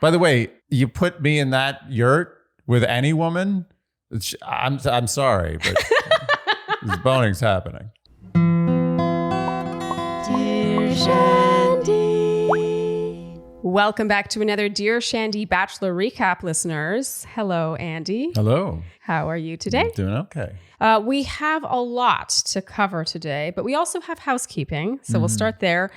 By the way, you put me in that yurt with any woman, I'm sorry, but this boning's happening. Dear Shandy. Welcome back to another Dear Shandy Bachelor recap, listeners. Hello, Andy. Hello. How are you today? Doing okay. We have a lot to cover today, but we also have housekeeping. So we'll start there.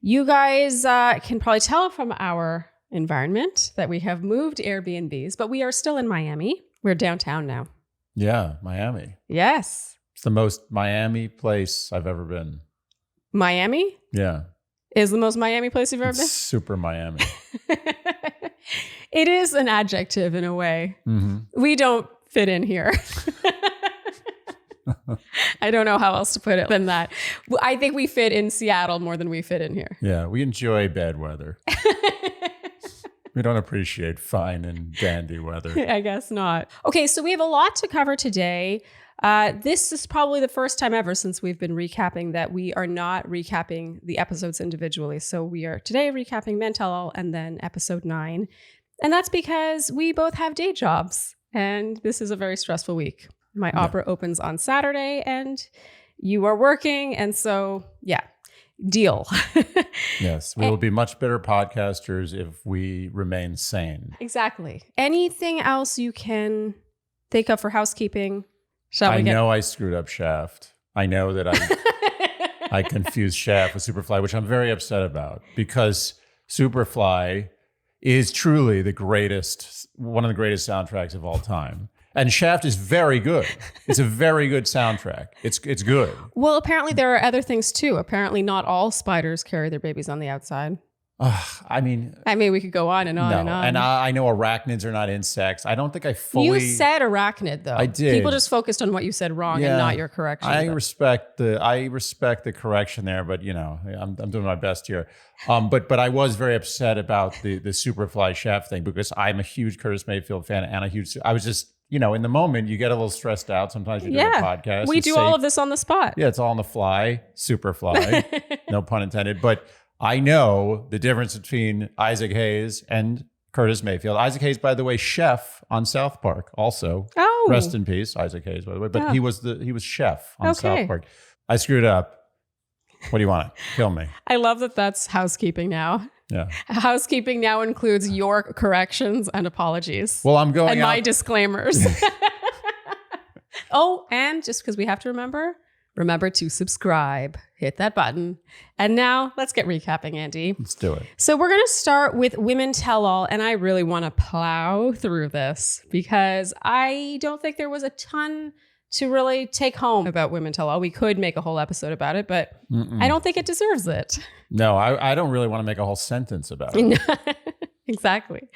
You guys can probably tell from our environment that we have moved Airbnbs, but we are still in Miami. We're downtown now. Yeah, Miami. Yes. It's the most Miami place I've ever been. Miami? Yeah. Is the most Miami place you've ever been? Super Miami. It is an adjective in a way. Mm-hmm. We don't fit in here. I don't know how else to put it than that. I think we fit in Seattle more than we fit in here. Yeah, we enjoy bad weather. We don't appreciate fine and dandy weather. I guess not. Okay, so we have a lot to cover today. This is probably the first time ever since we've been recapping that we are not recapping the episodes individually. So we are today recapping Men Tell All and then episode 9. And that's because we both have day jobs. And this is a very stressful week. My opera opens on Saturday and you are working. And so, yeah, deal. Yes, we will be much better podcasters if we remain sane. Exactly. Anything else you can think of for housekeeping? I know I screwed up Shaft. I know that I confused Shaft with Superfly, which I'm very upset about because Superfly is truly one of the greatest soundtracks of all time. And Shaft is very good. It's a very good soundtrack. It's good. Well, apparently there are other things too. Apparently not all spiders carry their babies on the outside. I mean, we could go on and on and on. And I know arachnids are not insects. I don't think I fully... You said arachnid, though. I did. People just focused on what you said wrong and not your correction. I respect the correction there, but I'm doing my best here. But I was very upset about the Superfly Shaft thing because I'm a huge Curtis Mayfield fan and I was just... in the moment, you get a little stressed out. Sometimes you're doing a podcast. We do all of this on the spot. Yeah, it's all on the fly. Superfly. No pun intended. But I know the difference between Isaac Hayes and Curtis Mayfield. Isaac Hayes, by the way, chef on South Park also. Oh. Rest in peace, Isaac Hayes, by the way. But he was chef on South Park. I screwed up. What do you want? Kill me. I love that that's housekeeping now. Yeah. Housekeeping now includes your corrections and apologies. Well, I'm going and my disclaimers. Oh, and just because we have to remember to subscribe, hit that button. And now let's get recapping, Andy. Let's do it. So we're going to start with Women Tell All. And I really want to plow through this because I don't think there was a ton to really take home about Women Tell All. We could make a whole episode about it, but I don't think it deserves it. No, I don't really want to make a whole sentence about it. Exactly.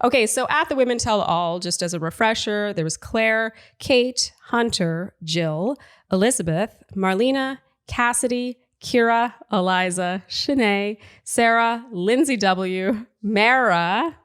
Okay, so at the Women Tell All, just as a refresher, there was Claire, Kate, Hunter, Jill, Elizabeth, Marlena, Cassidy, Kira, Eliza, Shanae, Sarah, Lindsay W., Mara,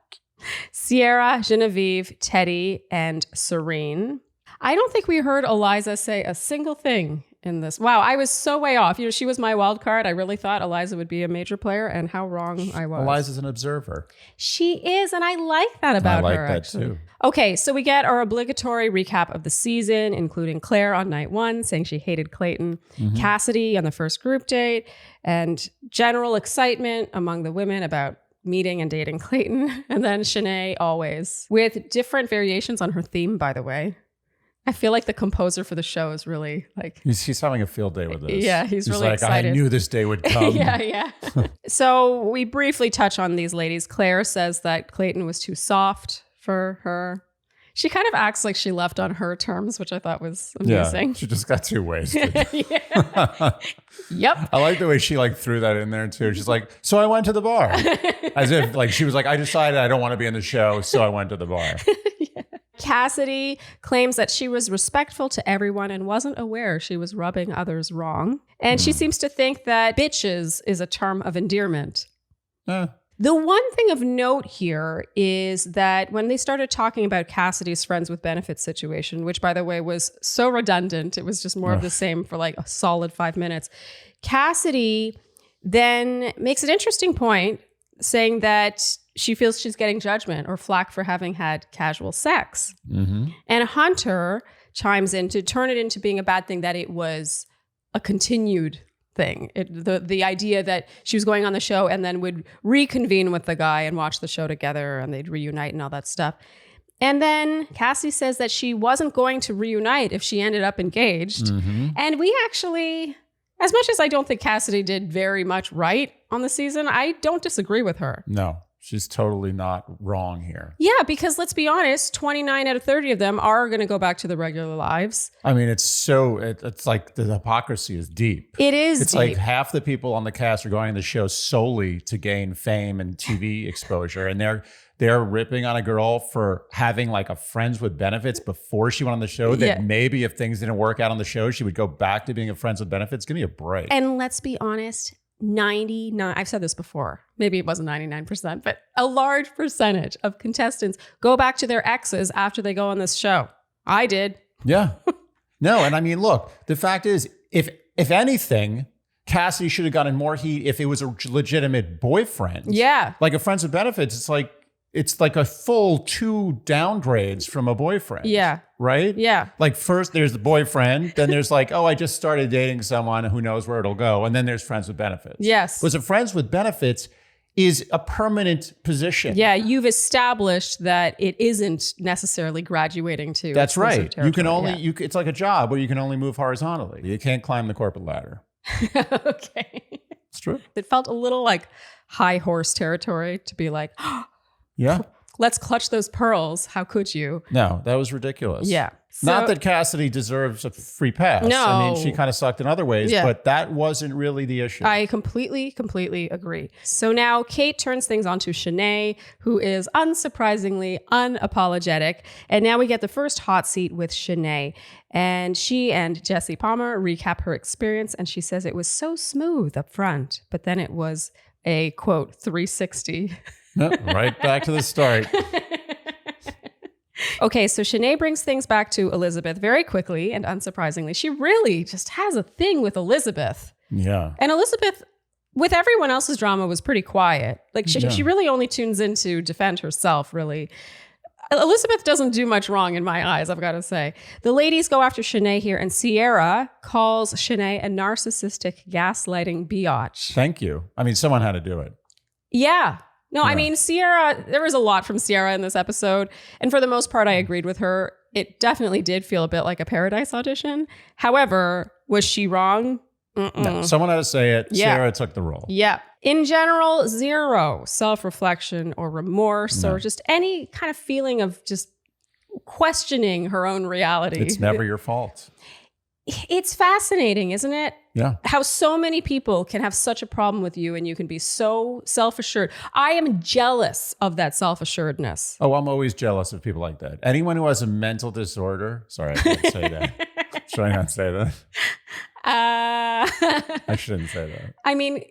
Sierra, Genevieve, Teddi, and Serene. I don't think we heard Eliza say a single thing in this. Wow, I was so way off. She was my wild card. I really thought Eliza would be a major player, and how wrong I was. Eliza's an observer. She is, and I like that about her. I like that actually. too. Okay, so we get our obligatory recap of the season, including Claire on night 1 saying she hated Clayton, Cassidy on the first group date, and general excitement among the women about meeting and dating Clayton, and then Shanae always, with different variations on her theme, by the way. I feel like the composer for the show is really like... He's having a field day with this. Yeah, he's really like, excited. I knew this day would come. Yeah. So we briefly touch on these ladies. Claire says that Clayton was too soft for her. She kind of acts like she left on her terms, which I thought was amusing. Yeah, she just got too wasted. Yep. I like the way she threw that in there too. She's like, so I went to the bar. As if she was like, I decided I don't want to be in the show, so I went to the bar. Yeah. Cassidy claims that she was respectful to everyone and wasn't aware she was rubbing others wrong. And she seems to think that bitches is a term of endearment. The one thing of note here is that when they started talking about Cassidy's friends with benefits situation, which by the way was so redundant, it was just more of the same for a solid 5 minutes. Cassidy then makes an interesting point saying that she feels she's getting judgment or flack for having had casual sex. Mm-hmm. And Hunter chimes in to turn it into being a bad thing, that it was a continued thing. The idea that she was going on the show and then would reconvene with the guy and watch the show together and they'd reunite and all that stuff. And then Cassie says that she wasn't going to reunite if she ended up engaged. Mm-hmm. And we actually, as much as I don't think Cassidy did very much right on the season, I don't disagree with her. No, she's totally not wrong here. Yeah, because let's be honest, 29 out of 30 of them are going to go back to their regular lives. I mean, it's like the hypocrisy is deep. It is It's deep. like half the people on the cast are going on the show solely to gain fame and TV exposure. And they're ripping on a girl for having like a friends with benefits before she went on the show, that maybe if things didn't work out on the show, she would go back to being a friends with benefits. Give me a break. And let's be honest, 99, I've said this before, maybe it wasn't 99%, but a large percentage of contestants go back to their exes after they go on this show. I did. Yeah. No, and I mean, look, the fact is, if anything, Cassidy should have gotten more heat if it was a legitimate boyfriend. Yeah. Like a friends with benefits, it's like a full 2 downgrades from a boyfriend. Yeah. Right? Yeah. Like first there's the boyfriend, then there's like, oh, I just started dating someone, who knows where it'll go. And then there's friends with benefits. Yes. Because a friends with benefits is a permanent position. Yeah, you've established that it isn't necessarily graduating to. That's right. You can territory. only, it's like a job where you can only move horizontally. You can't climb the corporate ladder. Okay. It's true. It felt a little like high horse territory to be like, Yeah. let's clutch those pearls. How could you? No, that was ridiculous. Yeah. Not that Cassidy deserves a free pass. No. I mean, she kind of sucked in other ways, Yeah. but that wasn't really the issue. I completely agree. So now Kate turns things on to Shanae, who is unsurprisingly unapologetic. And now we get the first hot seat with Shanae. And she and Jesse Palmer recap her experience. And she says it was so smooth up front, but then it was a, quote, 360. No, right back to the start. Okay, so Shanae brings things back to Elizabeth very quickly and unsurprisingly. She really just has a thing with Elizabeth. Yeah. And Elizabeth, with everyone else's drama, was pretty quiet. Like she really only tunes in to defend herself, really. Elizabeth doesn't do much wrong in my eyes, I've got to say. The ladies go after Shanae here, and Sierra calls Shanae a narcissistic, gaslighting biatch. Thank you. I mean, someone had to do it. Yeah. No, Yeah. I mean, Sierra, there was a lot from Sierra in this episode. And for the most part, I agreed with her. It definitely did feel a bit like a Paradise audition. However, was she wrong? No, someone had to say it. Yeah. Sarah took the role. Yeah. In general, zero self-reflection or remorse or just any kind of feeling of just questioning her own reality. It's never your fault. It's fascinating, isn't it? Yeah. How so many people can have such a problem with you and you can be so self-assured. I am jealous of that self-assuredness. Oh, I'm always jealous of people like that. Anyone who has a mental disorder. Sorry, I can't say that. Should I not say that? I shouldn't say that. I mean,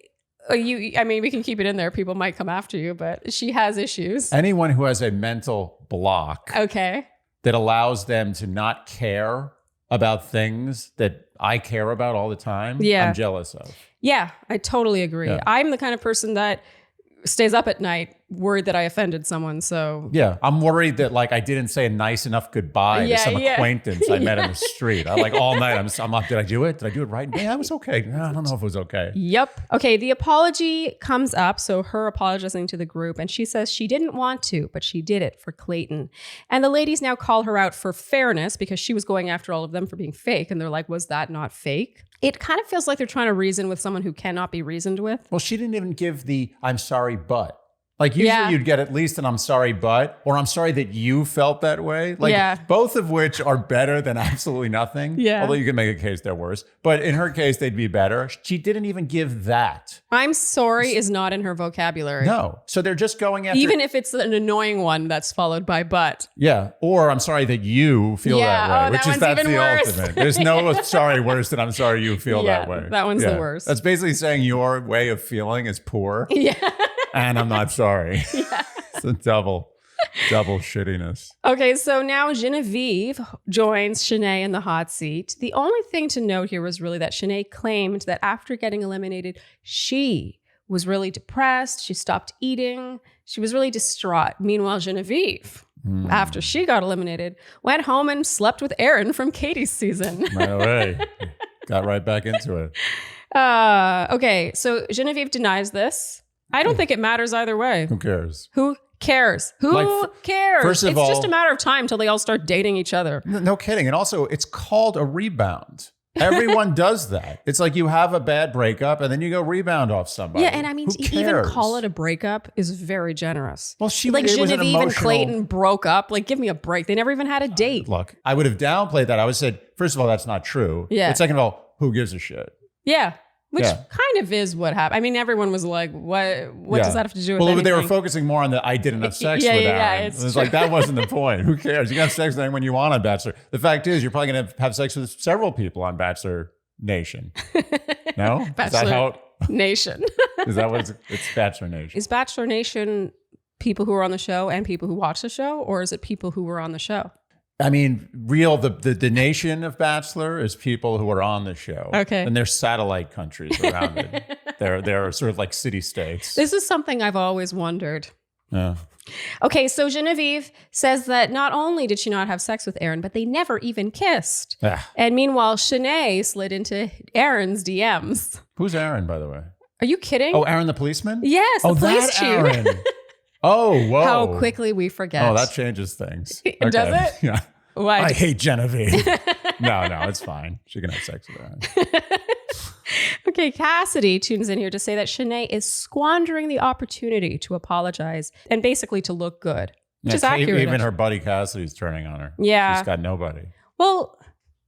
we can keep it in there. People might come after you, but she has issues. Anyone who has a mental block Okay. that allows them to not care about things that I care about all the time, Yeah. I'm jealous of. Yeah, I totally agree. Yeah. I'm the kind of person that stays up at night worried that I offended someone. So Yeah, I'm worried that like I didn't say a nice enough goodbye to some acquaintance I met in the street. I like all night. I'm like, did I do it? Did I do it right? Yeah, it was okay. No, I don't know if it was okay. Yep. Okay, the apology comes up. So her apologizing to the group, and she says she didn't want to, but she did it for Clayton. And the ladies now call her out for fairness because she was going after all of them for being fake. And they're like, was that not fake? It kind of feels like they're trying to reason with someone who cannot be reasoned with. Well, she didn't even give the I'm sorry, but. Like usually you'd get at least an I'm sorry, but, or I'm sorry that you felt that way. Like both of which are better than absolutely nothing. Yeah. Although you can make a case they're worse. But in her case, they'd be better. She didn't even give that. I'm sorry is not in her vocabulary. No. So they're just going after. Even if it's an annoying one that's followed by but. Yeah. Or I'm sorry that you feel that way, that's even the worse. ultimate. There's no sorry worse than I'm sorry you feel that way. That one's the worst. That's basically saying your way of feeling is poor. Yeah. And I'm not sorry. Yeah. It's a double shittiness. Okay, so now Genevieve joins Shanae in the hot seat. The only thing to note here was really that Shanae claimed that after getting eliminated, she was really depressed. She stopped eating. She was really distraught. Meanwhile, Genevieve, after she got eliminated, went home and slept with Aaron from Katie's season. Right away. Got right back into it. Okay, so Genevieve denies this. I don't think it matters either way. Who cares? Who cares? Who cares? First of it's all, just a matter of time till they all start dating each other. No kidding. And also, it's called a rebound. Everyone does that. It's like you have a bad breakup and then you go rebound off somebody. Yeah, and I mean, to even call it a breakup is very generous. Well, like Genevieve and Clayton broke up. Like, give me a break. They never even had a date. Look, I would have downplayed that. I would have said, first of all, that's not true. Yeah. But second of all, who gives a shit? Yeah. Which kind of is what happened. I mean, everyone was like, what does that have to do with anything? Well, they were focusing more on the I didn't have sex with Aaron. Yeah, it's like, that wasn't the point. Who cares? You can have sex with anyone you want on Bachelor. The fact is, you're probably going to have sex with several people on Bachelor Nation. No? Bachelor is that how Nation. Is that what it's Bachelor Nation? Is Bachelor Nation people who are on the show and people who watch the show? Or is it people who were on the show? I mean, the nation of Bachelor is people who are on the show. Okay. And there's satellite countries around it. They're sort of like city-states. This is something I've always wondered. Yeah. Okay, so Genevieve says that not only did she not have sex with Aaron, but they never even kissed. And meanwhile, Shanae slid into Aaron's DMs. Who's Aaron, by the way? Are you kidding? Oh, Aaron the policeman? Yes, the police chief. Aaron. Oh, whoa. How quickly we forget. Oh, that changes things. Okay. Does it? Yeah. Why? I hate Genevieve. No, it's fine. She can have sex with Aaron. Okay, Cassidy tunes in here to say that Shanae is squandering the opportunity to apologize and basically to look good, which is accurate. Even her buddy Cassidy's turning on her. Yeah. She's got nobody. Well.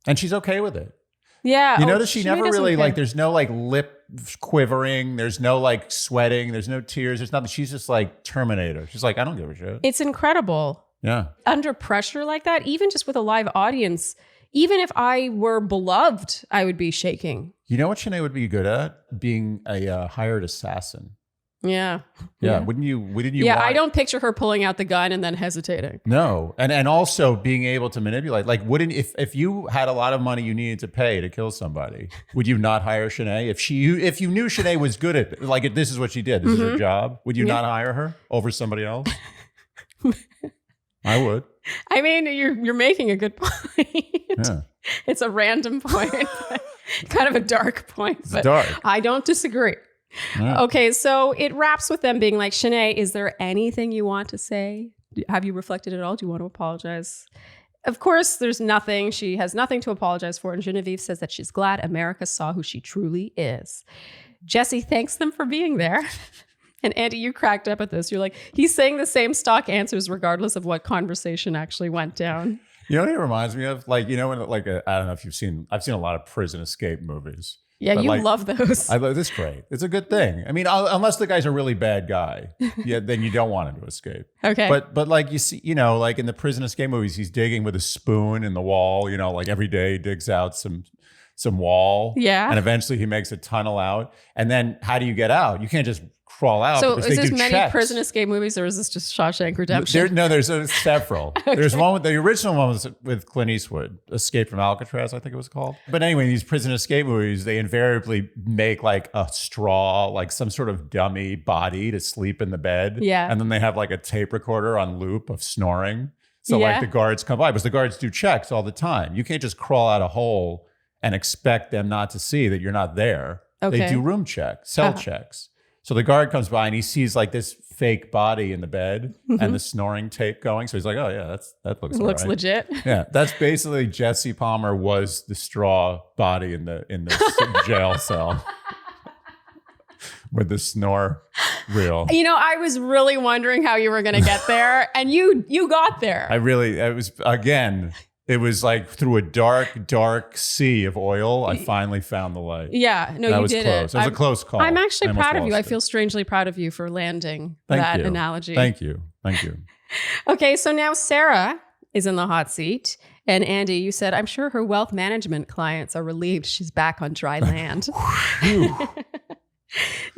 And she's okay with it. Yeah. You notice she never really, like, there's no, like, lip quivering. There's no, like, sweating. There's no tears. There's nothing. She's just, like, Terminator. She's like, I don't give a shit. It's incredible. Yeah. Under pressure like that, even just with a live audience, even if I were beloved, I would be shaking. You know what Shanae would be good at? Being a hired assassin. Yeah. Wouldn't you? Yeah, I don't picture her pulling out the gun and then hesitating. No, and also being able to manipulate. Like, wouldn't if you had a lot of money you needed to pay to kill somebody, would you not hire Shanae? If you knew Shanae was good at, like, this is what she did, this is her job, would you not hire her over somebody else? I would. I mean, you're making a good point. Yeah. It's a random point, kind of a dark point. It's dark. I don't disagree. Yeah. Okay, so it wraps with them being like, Shanae, is there anything you want to say? Have you reflected at all? Do you want to apologize? Of course, there's nothing. She has nothing to apologize for. And Genevieve says that she's glad America saw who she truly is. Jesse thanks them for being there. And Andy, you cracked up at this. You're like, he's saying the same stock answers regardless of what conversation actually went down. You know what it reminds me of? Like, you know, when, like, I don't know if I've seen a lot of prison escape movies. Yeah, but, you like, love those. This is great. It's a good thing. I mean, unless the guy's a really bad guy, then you don't want him to escape. Okay. But like, you see, you know, like in the prison escape movies, he's digging with a spoon in the wall. You know, like every day he digs out some wall. Yeah. And eventually he makes a tunnel out. And then how do you get out? You can't just crawl out. So because is they this do many checks. prison escape movies, or is this just Shawshank Redemption? There's several. Okay. There's one with the original one was with Clint Eastwood, Escape from Alcatraz, I think it was called. But anyway, in these prison escape movies, they invariably make like a straw, like some sort of dummy body to sleep in the bed. Yeah. And then they have like a tape recorder on loop of snoring. So like the guards come by, because the guards do checks all the time. You can't just crawl out a hole and expect them not to see that you're not there. Okay. They do room checks, cell checks. So the guard comes by and he sees like this fake body in the bed and the snoring tape going. So he's like, oh yeah, that looks looks right. legit. Yeah, that's basically Jesse Palmer was the straw body in the jail cell with the snore reel. You know, I was really wondering how you were going to get there, and you got there. It was like through a dark, dark sea of oil, I finally found the light. Yeah, no, that you was did close. it. It was a close call. I'm actually proud of you. I it. feel strangely proud of you for landing Thank that you. analogy. Thank you. Okay, so now Sarah is in the hot seat. And Andy, you said, I'm sure her wealth management clients are relieved she's back on dry land.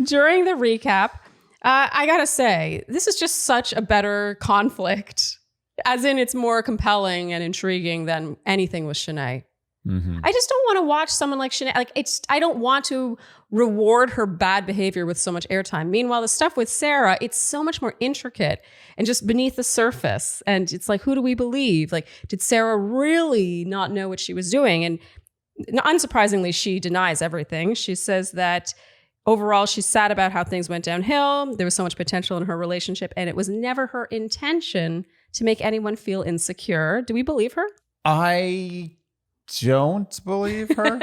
During the recap, I gotta say, this is just such a better conflict. As in, it's more compelling and intriguing than anything with Shanae. I just don't want to watch someone like Shanae. Like I don't want to reward her bad behavior with so much airtime. Meanwhile, the stuff with Sarah, it's so much more intricate and just beneath the surface. And it's like, who do we believe? Like, did Sarah really not know what she was doing? And unsurprisingly, she denies everything. She says that overall, she's sad about how things went downhill. There was so much potential in her relationship, and it was never her intention to make anyone feel insecure. Do we believe her? I don't believe her.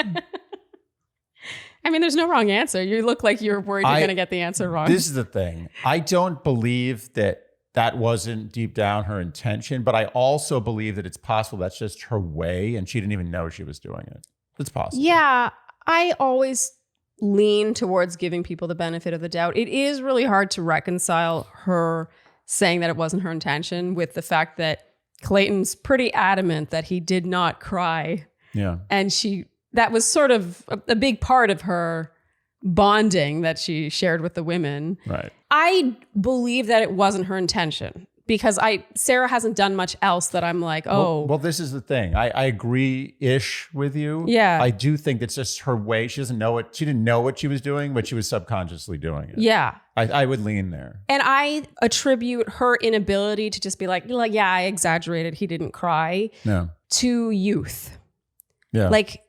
I mean, there's no wrong answer. You look like you're worried you're going to get the answer wrong. This is the thing. I don't believe that wasn't deep down her intention, but I also believe that it's possible that's just her way and she didn't even know she was doing it. It's possible. Yeah, I always lean towards giving people the benefit of the doubt. It is really hard to reconcile her saying that it wasn't her intention with the fact that Clayton's pretty adamant that he did not cry. Yeah. And that was sort of a big part of her bonding that she shared with the women. Right. I believe that it wasn't her intention because Sarah hasn't done much else that I'm like, oh. Well, this is the thing. I agree-ish with you. Yeah. I do think it's just her way. She doesn't know it. She didn't know what she was doing, but she was subconsciously doing it. Yeah. I would lean there. And I attribute her inability to just be like, yeah, I exaggerated. He didn't cry. No. To youth. Yeah. Like,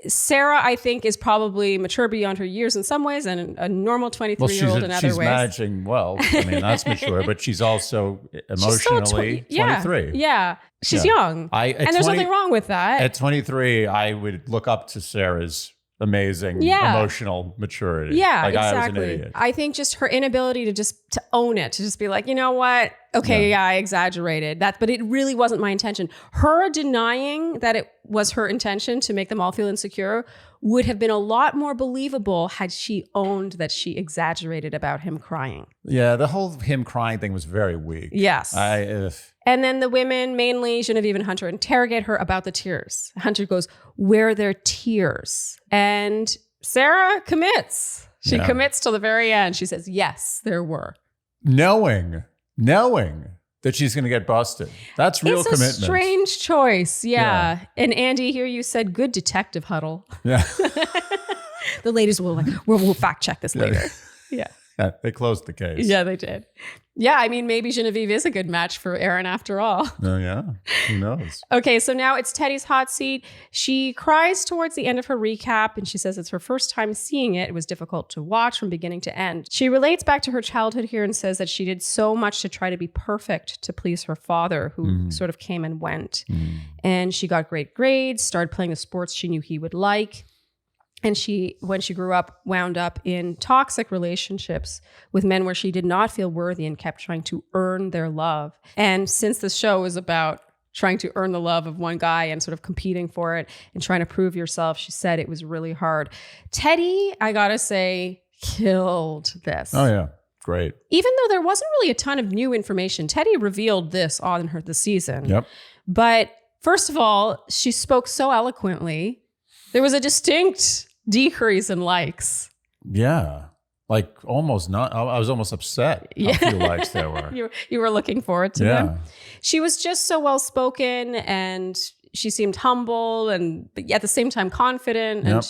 Sarah, I think, is probably mature beyond her years in some ways and a normal 23-year-old in other ways. She's managing well. I mean, that's mature, but she's also emotionally 23. Yeah. She's young. And there's nothing wrong with that. At 23, I would look up to Sarah's amazing emotional maturity. Yeah, like exactly. I was an idiot. I think just her inability to own it, to just be like, you know what? Okay, I exaggerated that, but it really wasn't my intention. Her denying that it was her intention to make them all feel insecure would have been a lot more believable had she owned that she exaggerated about him crying. Yeah, the whole him crying thing was very weak. Yes. And then the women, mainly Genevieve and Hunter, interrogate her about the tears. Hunter goes, were there tears? And Sarah commits. She commits till the very end. She says, yes, there were. Knowing that she's going to get busted. That's real commitment. It's a strange choice. Yeah. And Andy, here you said, good detective huddle. Yeah. The ladies will we'll fact check this later. Yeah. Yeah, they closed the case. Yeah, they did. Yeah, I mean, maybe Genevieve is a good match for Aaron after all. Oh, yeah. Who knows? Okay, so now it's Teddi's hot seat. She cries towards the end of her recap, and she says it's her first time seeing it. It was difficult to watch from beginning to end. She relates back to her childhood here and says that she did so much to try to be perfect to please her father, who sort of came and went. And she got great grades, started playing the sports she knew he would like. And when she grew up, wound up in toxic relationships with men where she did not feel worthy and kept trying to earn their love. And since the show is about trying to earn the love of one guy and sort of competing for it and trying to prove yourself, she said it was really hard. Teddi, I gotta say, killed this. Oh, yeah. Great. Even though there wasn't really a ton of new information, Teddi revealed this on the season. Yep. But first of all, she spoke so eloquently. There was a distinct decrease in likes. Yeah. Like almost not. I was almost upset how few likes there were. You were looking forward to them. She was just so well spoken and she seemed humble and at the same time confident. And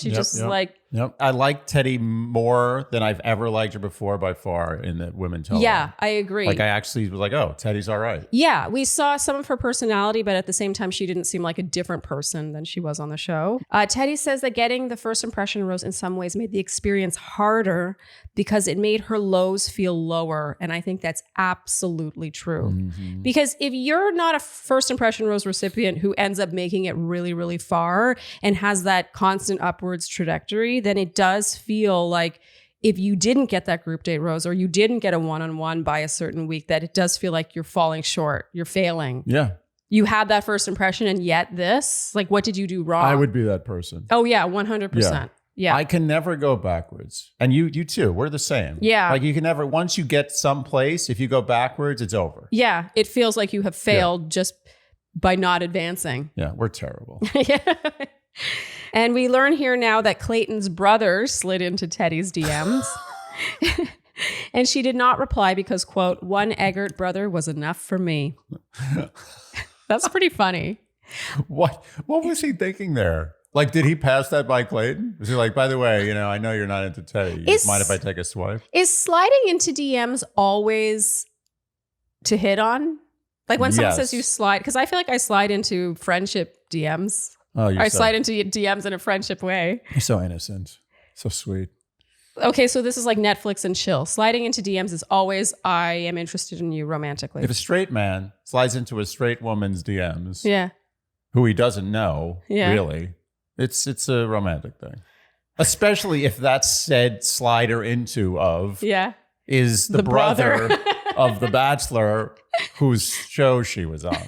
I like Teddi more than I've ever liked her before by far in the women tell. Yeah, I agree. Like I actually was like, oh, Teddi's all right. Yeah, we saw some of her personality, but at the same time, she didn't seem like a different person than she was on the show. Teddi says that getting the first impression rose in some ways made the experience harder because it made her lows feel lower. And I think that's absolutely true. Mm-hmm. Because if you're not a first impression rose recipient who ends up making it really, really far and has that constant upwards trajectory, then it does feel like if you didn't get that group date rose or you didn't get a one-on-one by a certain week, that it does feel like you're falling short, you're failing. Yeah. You had that first impression and yet this, like, what did you do wrong? I would be that person. Oh yeah, 100%. Yeah. I can never go backwards. And you too. We're the same. Yeah. Like you can never, once you get someplace, if you go backwards, it's over. Yeah. It feels like you have failed just by not advancing. Yeah. We're terrible. Yeah. And we learn here now that Clayton's brother slid into Teddi's DMs. And she did not reply because, quote, one Eggert brother was enough for me. That's pretty funny. What was he thinking there? Like, did he pass that by Clayton? Was he like, by the way, I know you're not into Teddi. Mind if I take a swipe? Is sliding into DMs always to hit on? Like when someone says you slide, because I feel like I slide into friendship DMs. Oh, I slide into DMs in a friendship way. You're so innocent. So sweet. Okay, so this is like Netflix and chill. Sliding into DMs is always, I am interested in you romantically. If a straight man slides into a straight woman's DMs, yeah, who he doesn't know, really, it's a romantic thing. Especially if that said slider into is the brother of the Bachelor whose show she was on.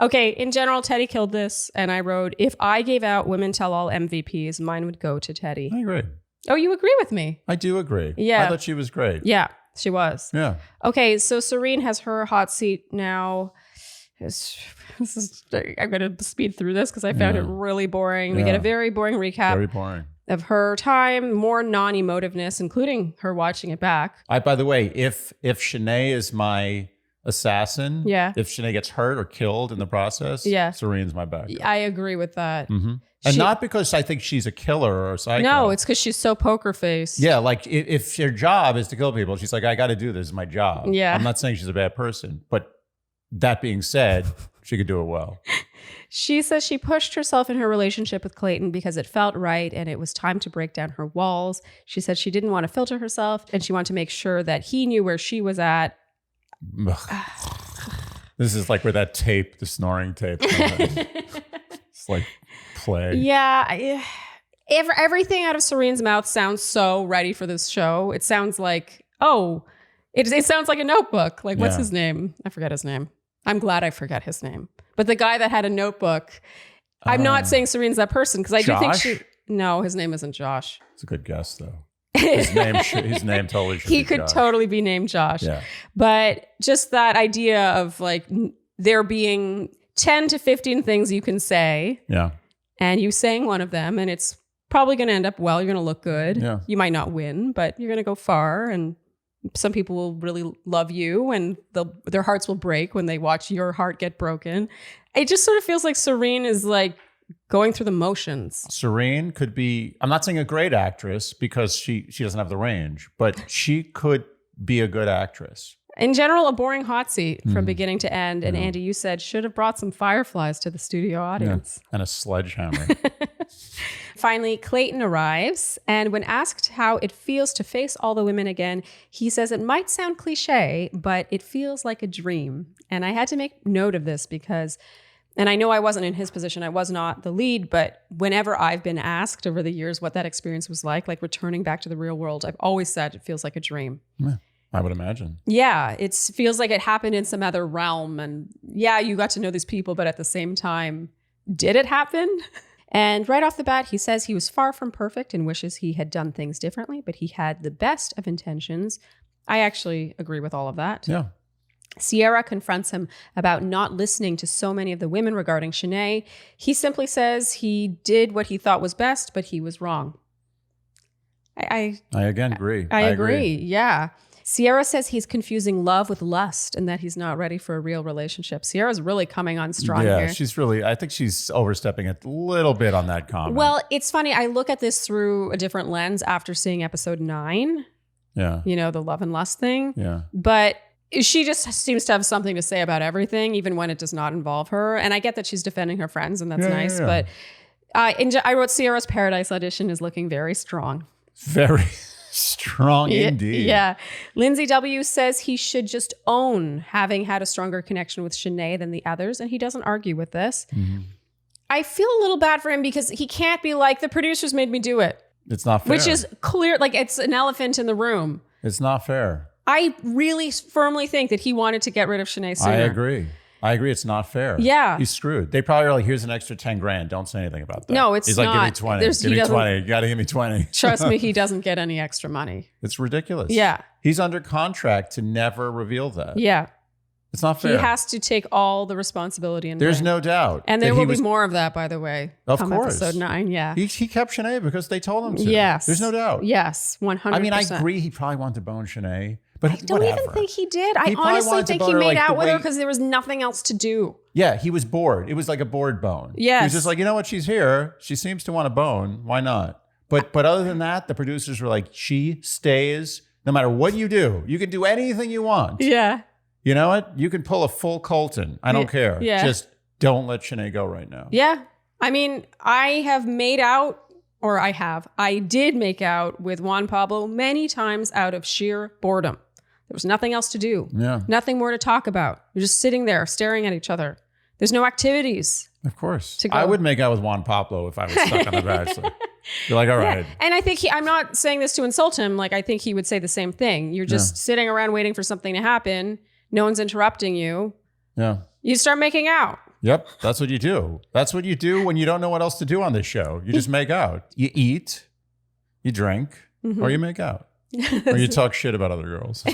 Okay, in general, Teddi killed this, and I wrote, if I gave out Women Tell All MVPs, mine would go to Teddi. I agree. Oh, you agree with me? I do agree. Yeah. I thought she was great. Yeah, she was. Yeah. Okay, so Serene has her hot seat now. I'm going to speed through this because I found it really boring. We get a very boring recap. Very boring. Of her time, more non-emotiveness, including her watching it back. By the way, if Shanae is my assassin, if Shanae gets hurt or killed in the process, Serene's my backup. I agree with that. Mm-hmm. And not because I think she's a killer or a psycho. No, it's because she's so poker faced. Yeah, like if your job is to kill people, she's like, I got to do this. It's my job. Yeah. I'm not saying she's a bad person, but that being said, she could do it well. She says she pushed herself in her relationship with Clayton because it felt right and it was time to break down her walls. She said she didn't want to filter herself and she wanted to make sure that he knew where she was at. This is like where that tape, the snoring tape, it's like play. Yeah. Everything out of Serene's mouth sounds so ready for this show. It sounds like, it sounds like a notebook. Like, what's his name? I forget his name. I'm glad I forget his name. But the guy that had a notebook, I'm not saying Serene's that person because I do think no, his name isn't Josh. It's a good guess though. His name totally should be He could Josh. totally be named Josh. Yeah. But just that idea of like there being 10 to 15 things you can say. Yeah. And you saying one of them and it's probably going to end up well. You're going to look good. Yeah. You might not win, but you're going to go far and some people will really love you and their hearts will break when they watch your heart get broken. It just sort of feels like Serene is like going through the motions. Serene could be, I'm not saying a great actress because she doesn't have the range, but she could be a good actress. In general, a boring hot seat from beginning to end. And Andy, you said should have brought some fireflies to the studio audience. Yeah. And a sledgehammer. Finally, Clayton arrives. And when asked how it feels to face all the women again, he says it might sound cliche, but it feels like a dream. And I had to make note of this because, and I know I wasn't in his position. I was not the lead, but whenever I've been asked over the years what that experience was like returning back to the real world, I've always said it feels like a dream. Yeah. I would imagine. Yeah, it feels like it happened in some other realm. And yeah, you got to know these people, but at the same time, did it happen? And right off the bat, he says he was far from perfect and wishes he had done things differently, but he had the best of intentions. I actually agree with all of that. Yeah. Sierra confronts him about not listening to so many of the women regarding Shanae. He simply says he did what he thought was best, but he was wrong. I again agree. I agree. Yeah. Sierra says he's confusing love with lust and that he's not ready for a real relationship. Sierra's really coming on strong here. Yeah, I think she's overstepping a little bit on that comment. Well, it's funny. I look at this through a different lens after seeing episode 9. Yeah. The love and lust thing. Yeah. But she just seems to have something to say about everything, even when it does not involve her. And I get that she's defending her friends and that's nice. Yeah. But I wrote Sierra's Paradise audition is looking very strong. Very strong indeed. Yeah. Lindsay W. says he should just own having had a stronger connection with Shanae than the others, and he doesn't argue with this. Mm-hmm. I feel a little bad for him because he can't be like, the producers made me do it. It's not fair. Which is clear, like it's an elephant in the room. It's not fair. I really firmly think that he wanted to get rid of Shanae sooner. I agree. It's not fair. Yeah. He's screwed. They probably are like, here's an extra 10 grand. Don't say anything about that. No, it's He's not. He's like, give me 20. Give me 20. You got to give me 20. Trust me, he doesn't get any extra money. It's ridiculous. Yeah. He's under contract to never reveal that. Yeah. It's not fair. He has to take all the responsibility. There's no doubt. And there will be more of that, by the way. Of course. Episode 9, yeah. He kept Shanae because they told him to. Yes. There's no doubt. Yes, 100%. I mean, I agree he probably wanted to bone Shanae. But I don't even think he did. I honestly think he made out with her because there was nothing else to do. Yeah, he was bored. It was like a bored bone. Yes. He was just like, you know what? She's here. She seems to want a bone. Why not? But other than that, the producers were like, she stays no matter what you do. You can do anything you want. Yeah. You know what? You can pull a full Colton. I don't care. Yeah. Just don't let Shanae go right now. Yeah. I mean, I did make out with Juan Pablo many times out of sheer boredom. There was nothing else to do. Yeah. Nothing more to talk about. You're just sitting there staring at each other. There's no activities. Of course. I would make out with Juan Pablo if I was stuck on The Bachelor. You're like, all right. Yeah. And I think I'm not saying this to insult him. Like, I think he would say the same thing. You're just sitting around waiting for something to happen. No one's interrupting you. Yeah. You start making out. Yep. That's what you do. That's what you do when you don't know what else to do on this show. You just make out. You eat, you drink, or you make out. Or you talk shit about other girls.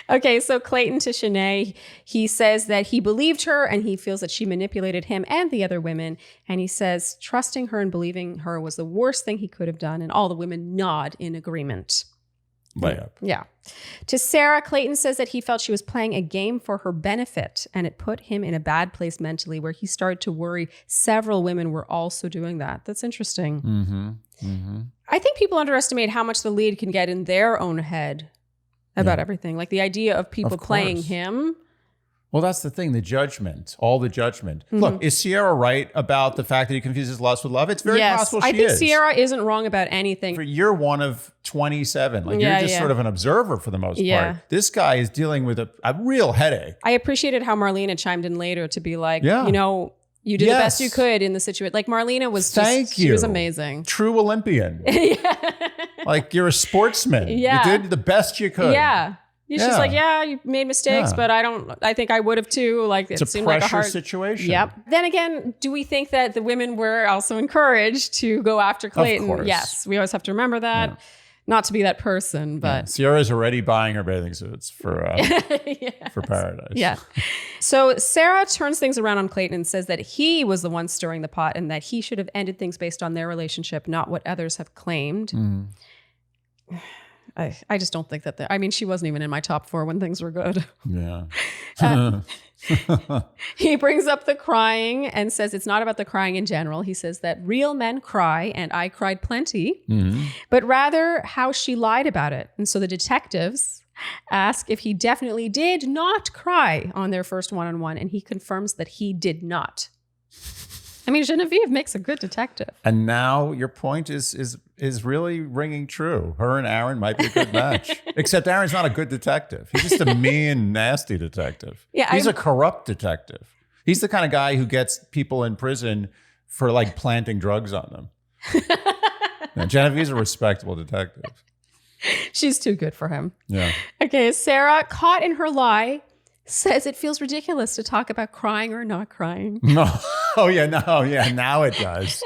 Okay, so Clayton to Shanae, he says that he believed her and he feels that she manipulated him and the other women. And he says trusting her and believing her was the worst thing he could have done. And all the women nod in agreement. Layup. Yeah. To Sarah, Clayton says that he felt she was playing a game for her benefit and it put him in a bad place mentally where he started to worry several women were also doing that. That's interesting. Mm-hmm. Mm-hmm. I think people underestimate how much the lead can get in their own head about everything. Like the idea of people playing him. Well, that's the thing, the judgment, all the judgment. Look, is Sierra right about the fact that he confuses lust with love? It's very possible she is. I think Sierra isn't wrong about anything. You're one of 27. Like you're just sort of an observer for the most part. This guy is dealing with a real headache. I appreciated how Marlena chimed in later to be like, you know, you did the best you could in the situation. Like Marlena was she was amazing. True Olympian. Like you're a sportsman. Yeah. You did the best you could. Yeah. He's just like, you made mistakes, but I think I would have too. Like it's seemed a pressure like a hard situation. Yep. Then again, do we think that the women were also encouraged to go after Clayton? Of course. Yes. We always have to remember that. Yeah. Not to be that person, but Sierra's already buying her bathing suits for paradise. Yeah. So Sarah turns things around on Clayton and says that he was the one stirring the pot and that he should have ended things based on their relationship, not what others have claimed. I just don't think that I mean, she wasn't even in my top 4 when things were good. Yeah. He brings up the crying and says it's not about the crying in general. He says that real men cry and I cried plenty, but rather how she lied about it. And so the detectives ask if he definitely did not cry on their first one-on-one, and he confirms that he did not. I mean, Genevieve makes a good detective. And now your point is really ringing true. Her and Aaron might be a good match. Except Aaron's not a good detective. He's just a mean, nasty detective. Yeah, he's a corrupt detective. He's the kind of guy who gets people in prison for like planting drugs on them. Now, Genevieve's a respectable detective. She's too good for him. Yeah. Okay, Sarah, caught in her lie, says it feels ridiculous to talk about crying or not crying. No. Oh, yeah. No. Yeah. Now it does.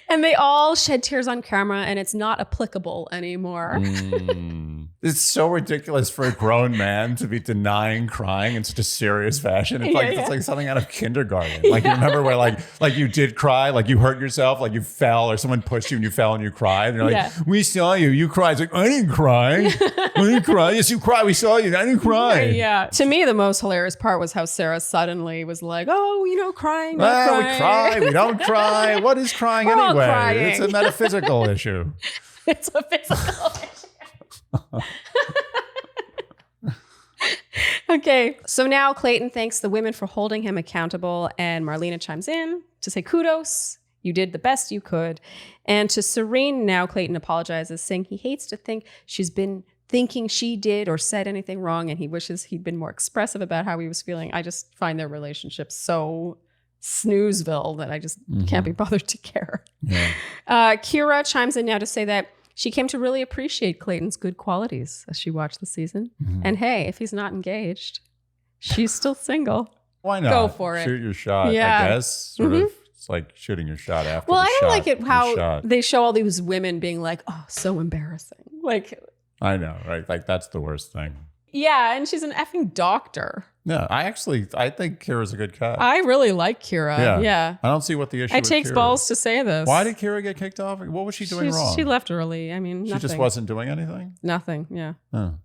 And they all shed tears on camera and it's not applicable anymore. It's so ridiculous for a grown man to be denying crying in such a serious fashion. It's like it's like something out of kindergarten. Like you remember where like you did cry, like you hurt yourself, like you fell or someone pushed you and you fell and you cried. And you're like, we saw you. You cried. It's like, I didn't cry. I didn't cry. Yes, you cried. We saw you. I didn't cry. Yeah. To me, the most hilarious part was how Sarah suddenly was like, oh, you know, crying. Not crying. We cry. We don't cry. What is crying We're anyway? Crying. It's a metaphysical issue. It's a physical issue. Okay, so now Clayton thanks the women for holding him accountable, and Marlena chimes in to say kudos. You did the best you could. And to Serene, now Clayton apologizes, saying he hates to think she's been thinking she did or said anything wrong, and he wishes he'd been more expressive about how he was feeling. I just find their relationship so snoozeville that I just can't be bothered to care. Yeah. Kira chimes in now to say that she came to really appreciate Clayton's good qualities as she watched the season. And hey, if he's not engaged, she's still single. Why not? Go for it. Shoot your shot, I guess. Sort of. It's like shooting your shot after the shot. Well, I don't like it how they show all these women being like, oh, so embarrassing. Like, I know, right? Like, that's the worst thing. Yeah, and she's an effing doctor. Yeah, I think Kira's a good cat. I really like Kira. Yeah. I don't see what the issue is. It takes balls to say this. Why did Kira get kicked off? What was she doing wrong? She left early. I mean, nothing. She just wasn't doing anything? Nothing, yeah. Oh.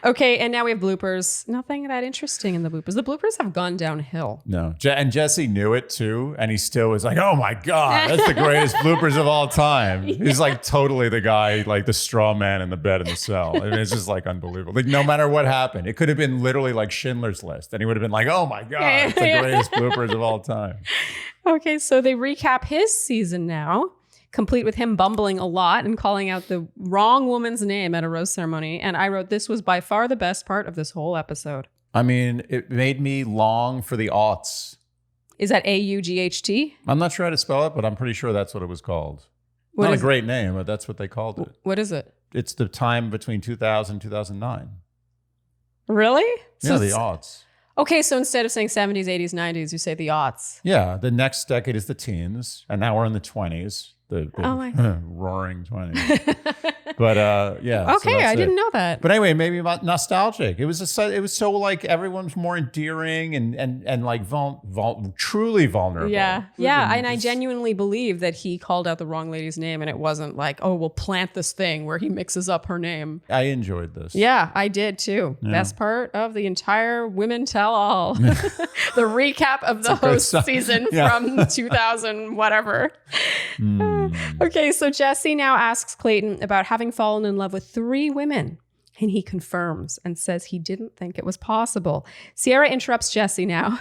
Okay, and now we have bloopers. Nothing that interesting in the bloopers. The bloopers have gone downhill. No. And Jesse knew it too. And he still was like, oh my God, that's the greatest bloopers of all time. He's like totally the guy, like the straw man in the bed in the cell. I mean, it's just like unbelievable. Like no matter what happened, it could have been literally like Schindler's List. And he would have been like, oh my God, it's the greatest bloopers of all time. Okay, so they recap his season now, complete with him bumbling a lot and calling out the wrong woman's name at a rose ceremony. And I wrote, this was by far the best part of this whole episode. I mean, it made me long for the aughts. Is that AUGHT? I'm not sure how to spell it, but I'm pretty sure that's what it was called. What Not a is great name, but that's what they called it. What is it? It's the time between 2000 and 2009. Really? Yeah, the aughts. Okay, so instead of saying 70s, 80s, 90s, you say the aughts. Yeah, the next decade is the teens, and now we're in the 20s. The Oh my roaring 20s. But yeah. Okay, I didn't know that. But anyway, maybe about nostalgic. It was so like everyone's more endearing and like truly vulnerable. Yeah. Yeah. And I genuinely believe that he called out the wrong lady's name and it wasn't like, oh, we'll plant this thing where he mixes up her name. I enjoyed this. Yeah, I did too. Yeah. Best part of the entire Women Tell All. The recap of the host season from 2000, whatever. Okay, so Jesse now asks Clayton about having fallen in love with 3 women. And he confirms and says he didn't think it was possible. Sierra interrupts Jesse now.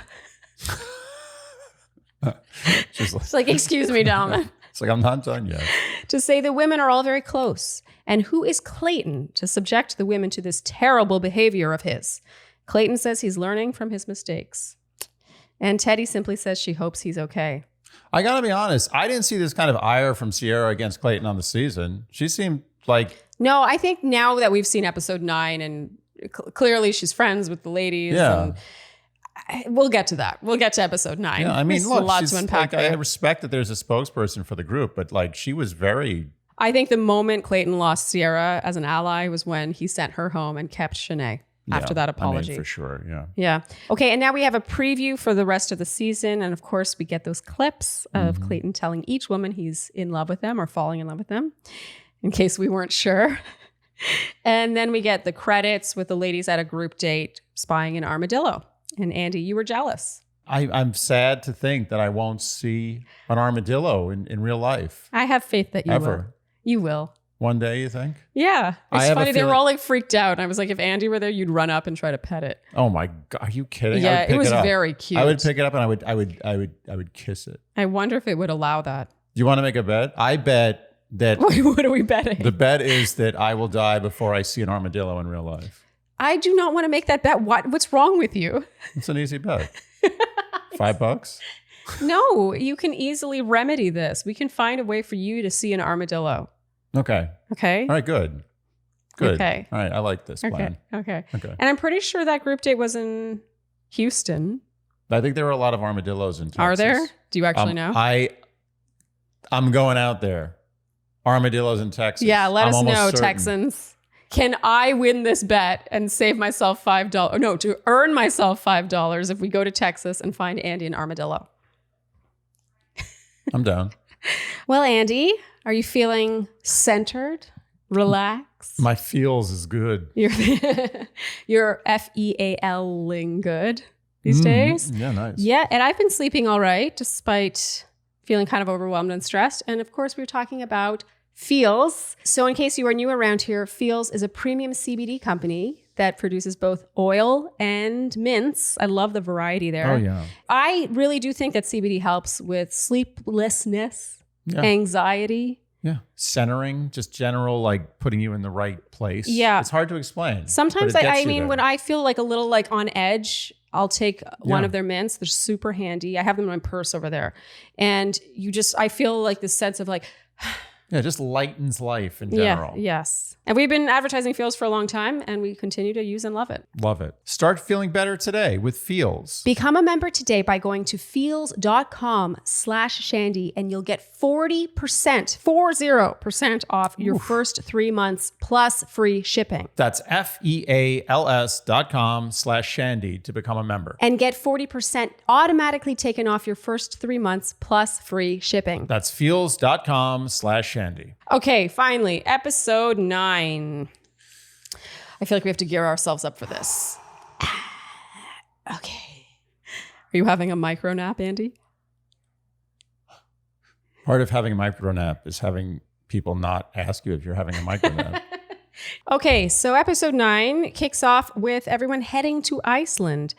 It's like, excuse me, gentlemen. It's like, I'm not done yet. To say the women are all very close. And who is Clayton to subject the women to this terrible behavior of his? Clayton says he's learning from his mistakes. And Teddi simply says she hopes he's okay. I gotta be honest, I didn't see this kind of ire from Sierra against Clayton on the season. She seemed like... No, I think now that we've seen episode 9 and clearly she's friends with the ladies. Yeah. And we'll get to that. We'll get to episode 9. Yeah, I mean, there's look, a lot to unpack like, there. I respect that there's a spokesperson for the group, but like she was very... I think the moment Clayton lost Sierra as an ally was when he sent her home and kept Shanae. After that apology. I mean, for sure, yeah. Yeah. Okay, and now we have a preview for the rest of the season. And of course, we get those clips of Clayton telling each woman he's in love with them or falling in love with them, in case we weren't sure. And then we get the credits with the ladies at a group date spying an armadillo. And Andy, you were jealous. I'm sad to think that I won't see an armadillo in real life. I have faith that you will. Ever. You will. One day, you think? Yeah. It's funny. They were all like freaked out. And I was like, if Andy were there, you'd run up and try to pet it. Oh my God. Are you kidding? Yeah, it was very cute. I would pick it up and I would kiss it. I wonder if it would allow that. Do you want to make a bet? I bet that... What are we betting? The bet is that I will die before I see an armadillo in real life. I do not want to make that bet. What's wrong with you? It's an easy bet. $5? No, you can easily remedy this. We can find a way for you to see an armadillo. Okay. Okay. All right, good. Good. Okay. All right, I like this plan. Okay. And I'm pretty sure that group date was in Houston. I think there were a lot of armadillos in Texas. Are there? Do you actually know? I'm going out there. Armadillos in Texas. Yeah, let us know, certain. Texans. Can I win this bet and save myself $5? No, to earn myself $5 if we go to Texas and find Andy an armadillo. I'm down. Well, Andy, are you feeling centered, relaxed? My feels is good. You're FEAL-ing good these days. Yeah, nice. Yeah, and I've been sleeping all right, despite feeling kind of overwhelmed and stressed. And of course, we were talking about Feels. So in case you are new around here, Feels is a premium CBD company that produces both oil and mints. I love the variety there. Oh, yeah. I really do think that CBD helps with sleeplessness, anxiety. Yeah. Centering, just general, like putting you in the right place. Yeah. It's hard to explain. Sometimes when I feel like a little like on edge, I'll take one of their mints. They're super handy. I have them in my purse over there. And I feel like this sense of like... Yeah, just lightens life in general. Yeah, yes. And we've been advertising Feels for a long time, and we continue to use and love it. Love it. Start feeling better today with Feels. Become a member today by going to feels.com/Shandy, and you'll get 40% off your first 3 months plus free shipping. That's FEALS.com/Shandy to become a member. And get 40% automatically taken off your first 3 months plus free shipping. That's feels.com/Shandy. Okay, finally, episode 9. I feel like we have to gear ourselves up for this. Okay. Are you having a micro nap, Andy? Part of having a micro nap is having people not ask you if you're having a micro nap. Okay, so episode 9 kicks off with everyone heading to Iceland.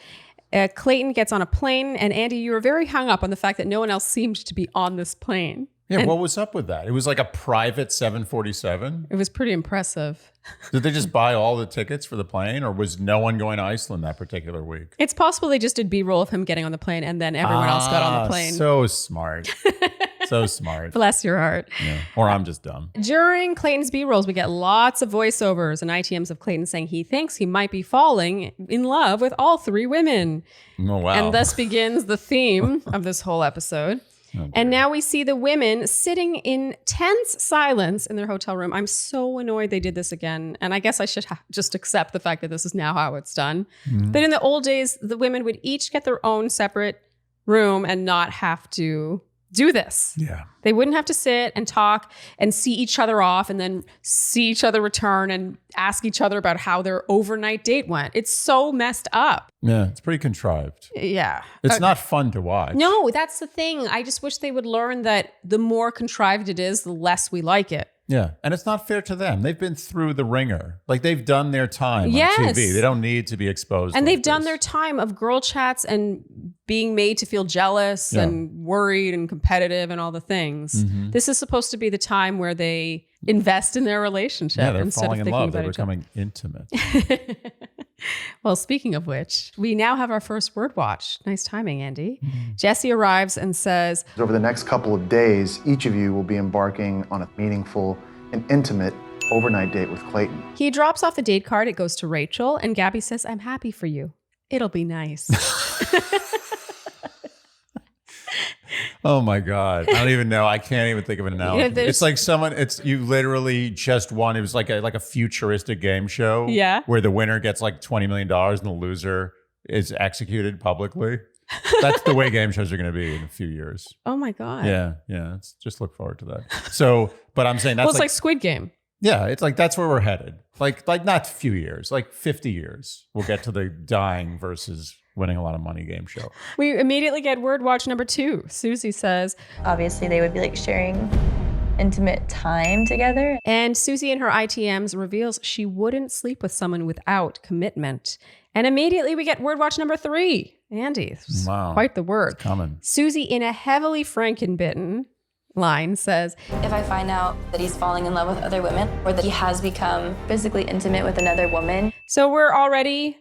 Clayton gets on a plane, and Andy, you were very hung up on the fact that no one else seemed to be on this plane. Yeah, what was up with that? It was like a private 747. It was pretty impressive. Did they just buy all the tickets for the plane, or was no one going to Iceland that particular week? It's possible they just did B-roll of him getting on the plane, and then everyone else got on the plane. So smart. So smart. Bless your heart. Yeah. Or I'm just dumb. During Clayton's B-rolls, we get lots of voiceovers and ITMs of Clayton saying he thinks he might be falling in love with all 3 women. Oh, wow. And thus begins the theme of this whole episode. Oh, and now we see the women sitting in tense silence in their hotel room. I'm so annoyed they did this again. And I guess I should just accept the fact that this is now how it's done. Mm-hmm. But in the old days, the women would each get their own separate room and not have to do this. Yeah. They wouldn't have to sit and talk and see each other off and then see each other return and ask each other about how their overnight date went. It's so messed up. Yeah, it's pretty contrived. Yeah. It's not fun to watch. No, that's the thing. I just wish they would learn that the more contrived it is, the less we like it. Yeah, and it's not fair to them. They've been through the ringer. Like, they've done their time on TV. They don't need to be exposed. And they've done their time of girl chats and being made to feel jealous and worried and competitive and all the things. Mm-hmm. This is supposed to be the time where they invest in their relationship. Yeah, they're instead falling of in love. They're becoming intimate. Well, speaking of which, we now have our first word watch. Nice timing, Andy. Mm-hmm. Jesse arrives and says, over the next couple of days, each of you will be embarking on a meaningful and intimate overnight date with Clayton. He drops off the date card. It goes to Rachel, and Gabby says, I'm happy for you. It'll be nice. Oh my God. I don't even know. I can't even think of an analogy. It's like you literally just won. It was like a futuristic game show. Yeah. Where the winner gets like $20 million and the loser is executed publicly. That's the way game shows are going to be in a few years. Oh my God. Yeah. Just look forward to that. So, but I'm saying that's well, it's like Squid Game. Yeah, it's like that's where we're headed. Like not a few years, like 50 years. We'll get to the dying versus winning a lot of money game show. We immediately get word watch number 2. Susie says, obviously they would be like sharing intimate time together. And Susie in her ITMs reveals she wouldn't sleep with someone without commitment. And immediately we get word watch number 3. Andy, wow, quite the word. It's coming. Susie in a heavily Frankenbitten line says, if I find out that he's falling in love with other women or that he has become physically intimate with another woman. So we're already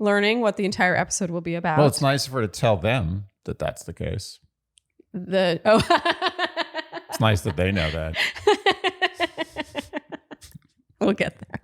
learning what the entire episode will be about. Well, it's nice for her to tell them that that's the case. It's nice that they know that. We'll get there.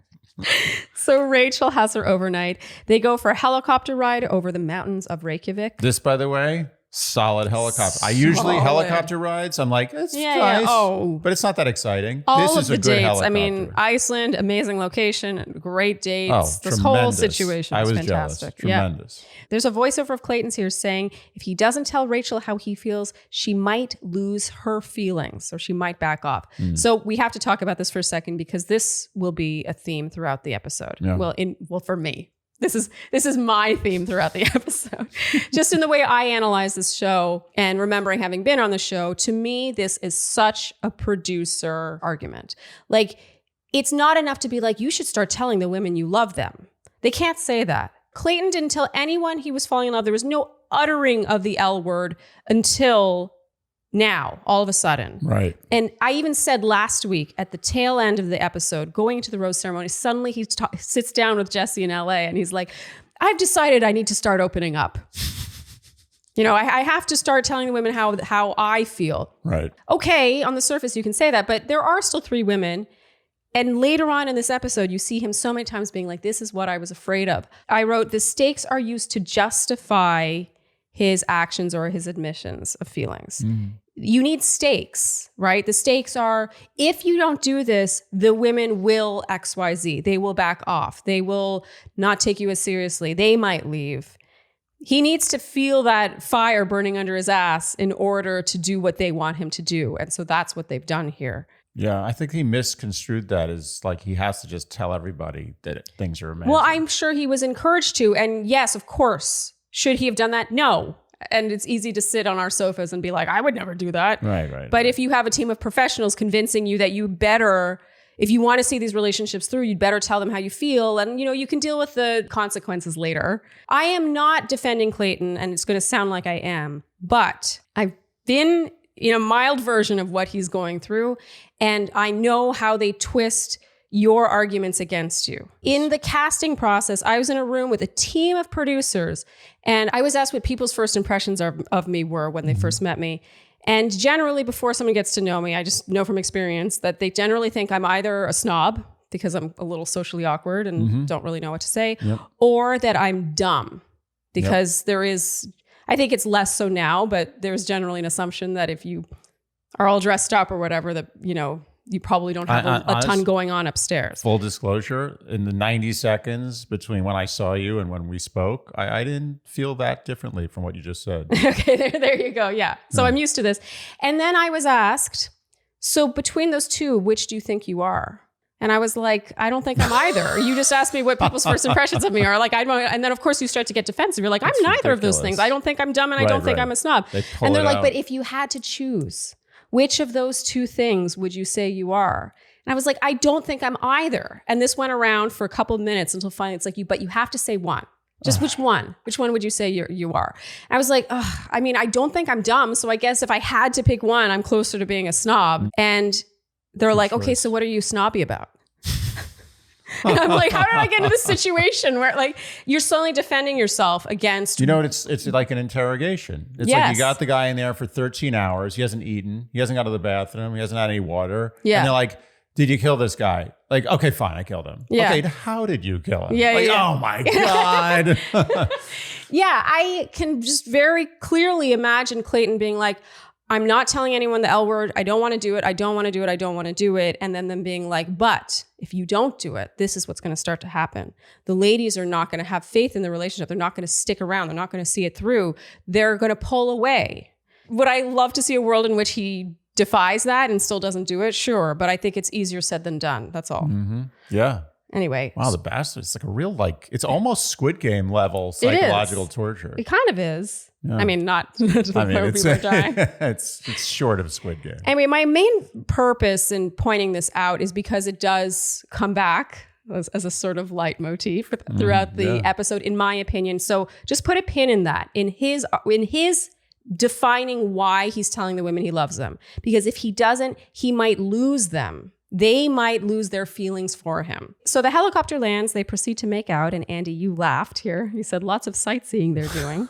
So Rachel has her overnight. They go for a helicopter ride over the mountains of Reykjavik. This, by the way, solid helicopter. I usually helicopter rides. I'm like, it's nice, but it's not that exciting. All this is of the a good dates. helicopter. I mean, Iceland, amazing location, great dates. Oh, this tremendous. whole situation is fantastic. Tremendous. Yeah. There's a voiceover of Clayton's here saying if he doesn't tell Rachel how he feels, she might lose her feelings, or she might back off. So we have to talk about this for a second because this will be a theme throughout the episode. Yeah. Well, for me. This is my theme throughout the episode. Just in the way I analyze this show and remembering having been on the show, to me, this is such a producer argument. Like, it's not enough to be like, you should start telling the women you love them. They can't say that. Clayton didn't tell anyone he was falling in love. There was no uttering of the L word until now, all of a sudden. Right. And I even said last week at the tail end of the episode, going into the rose ceremony, suddenly he sits down with Jesse in LA and he's like, I've decided I need to start opening up. You know, I have to start telling the women how I feel. Right. Okay, on the surface you can say that, but there are still 3 women. And later on in this episode, you see him so many times being like, this is what I was afraid of. I wrote, the stakes are used to justify his actions or his admissions of feelings. You need stakes, right? The stakes are, if you don't do this, the women will XYZ. They will back off. They will not take you as seriously. They might leave. He needs to feel that fire burning under his ass in order to do what they want him to do. And so that's what they've done here. Yeah, I think he misconstrued that as like he has to just tell everybody that things are amazing. Well, I'm sure he was encouraged to. And yes, of course. Should he have done that? No. And it's easy to sit on our sofas and be like, I would never do that. Right. But if you have a team of professionals convincing you that you better, if you want to see these relationships through, you'd better tell them how you feel. And, you can deal with the consequences later. I am not defending Clayton, and it's going to sound like I am, but I've been in a mild version of what he's going through. And I know how they twist your arguments against you. In the casting process, I was in a room with a team of producers, and I was asked what people's first impressions of me were when they first met me. And generally, before someone gets to know me, I just know from experience that they generally think I'm either a snob, because I'm a little socially awkward and don't really know what to say, or that I'm dumb, because there is, I think it's less so now, but there's generally an assumption that if you are all dressed up or whatever, that, you probably don't have a ton going on upstairs. Full disclosure, in the 90 seconds between when I saw you and when we spoke, I didn't feel that differently from what you just said. Okay, there you go. Yeah. So I'm used to this. And then I was asked, so between those two, which do you think you are? And I was like, I don't think I'm either. You just asked me what people's first impressions of me are. Like, and then of course you start to get defensive. You're like, I'm neither of those things. I don't think I'm dumb, and I don't think I'm a snob. And they're like, but if you had to choose, which of those two things would you say you are? And I was like, I don't think I'm either. And this went around for a couple of minutes until finally it's like, but you have to say one. Just which one? Which one would you say you are? And I was like, I don't think I'm dumb. So I guess if I had to pick one, I'm closer to being a snob. And they're like, okay, so what are you snobby about? And I'm like, how did I get into this situation where like you're slowly defending yourself against? It's like an interrogation. It's like you got the guy in there for 13 hours. He hasn't eaten. He hasn't gone to the bathroom. He hasn't had any water. Yeah. And they're like, did you kill this guy? Like, okay, fine, I killed him. Yeah. Okay, how did you kill him? Oh my God. Yeah, I can just very clearly imagine Clayton being like, I'm not telling anyone the L word. I don't want to do it. I don't want to do it. I don't want to do it. And then them being like, but if you don't do it, this is what's going to start to happen. The ladies are not going to have faith in the relationship. They're not going to stick around. They're not going to see it through. They're going to pull away. Would I love to see a world in which he defies that and still doesn't do it? Sure. But I think it's easier said than done. That's all. Mm-hmm. Yeah. Anyway. Wow, The Bachelor. It's like a real, it's almost Squid Game level psychological torture. It kind of is. Yeah. I mean, not to the point where people are dying. It's short of Squid Game. Anyway, my main purpose in pointing this out is because it does come back as a sort of leitmotif throughout the episode, in my opinion. So just put a pin in that, in his defining why he's telling the women he loves them. Because if he doesn't, he might lose them. They might lose their feelings for him. So the helicopter lands, they proceed to make out, and Andy, you laughed here. You said lots of sightseeing they're doing.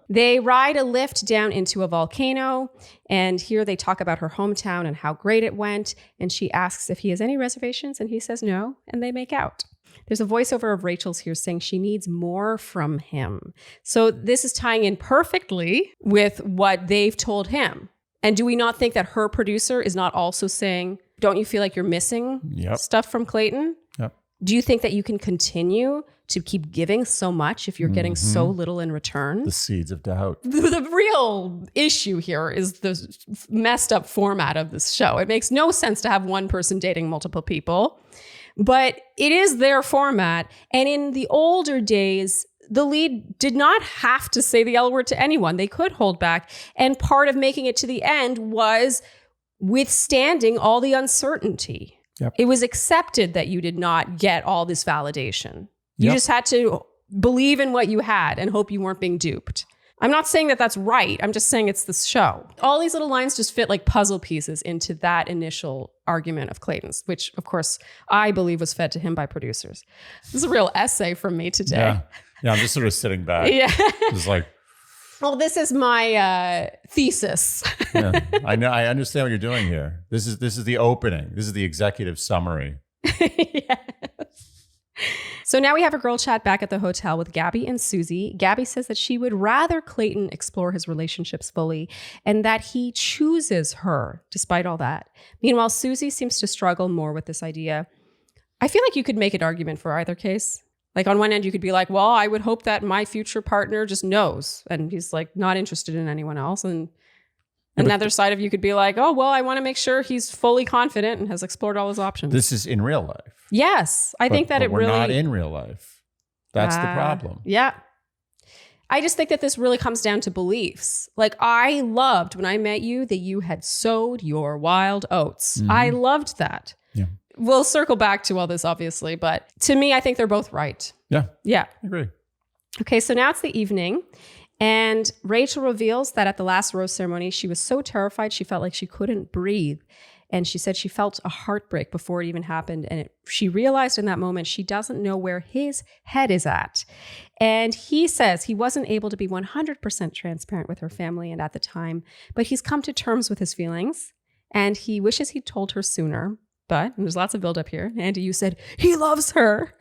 They ride a lift down into a volcano, and here they talk about her hometown and how great it went, and she asks if he has any reservations, and he says no, and they make out. There's a voiceover of Rachel's here saying she needs more from him. So this is tying in perfectly with what they've told him. And do we not think that her producer is not also saying, don't you feel like you're missing stuff from Clayton? Yep. Do you think that you can continue to keep giving so much if you're getting so little in return? The seeds of doubt. The real issue here is the messed up format of this show. It makes no sense to have one person dating multiple people, but it is their format. And in the older days, the lead did not have to say the L word to anyone. They could hold back. And part of making it to the end was withstanding all the uncertainty. Yep. It was accepted that you did not get all this validation. You just had to believe in what you had and hope you weren't being duped. I'm not saying that that's right. I'm just saying it's the show. All these little lines just fit like puzzle pieces into that initial argument of Clayton's, which of course I believe was fed to him by producers. This is a real essay from me today. Yeah, I'm just sort of sitting back. Just like, well, this is my thesis. I know. I understand what you're doing here. This is the opening. This is the executive summary. Yes. So now we have a girl chat back at the hotel with Gabby and Susie. Gabby says that she would rather Clayton explore his relationships fully and that he chooses her despite all that. Meanwhile, Susie seems to struggle more with this idea. I feel like you could make an argument for either case. Like on one end, you could be like, well, I would hope that my future partner just knows. And he's like not interested in anyone else. And Another side of you could be like, oh, well, I want to make sure he's fully confident and has explored all his options. This is in real life. Yes. I think that but it we're really... not in real life. That's the problem. Yeah. I just think that this really comes down to beliefs. Like, I loved when I met you that you had sowed your wild oats. Mm-hmm. I loved that. Yeah. We'll circle back to all this, obviously, but to me, I think they're both right. Yeah. Yeah. I agree. Okay, so now it's the evening, and Rachel reveals that at the last rose ceremony, she was so terrified she felt like she couldn't breathe. And she said she felt a heartbreak before it even happened. And she realized in that moment she doesn't know where his head is at. And he says he wasn't able to be 100% transparent with her family and at the time, but he's come to terms with his feelings. And he wishes he'd told her sooner. But, and there's lots of buildup here. Andy, you said he loves her.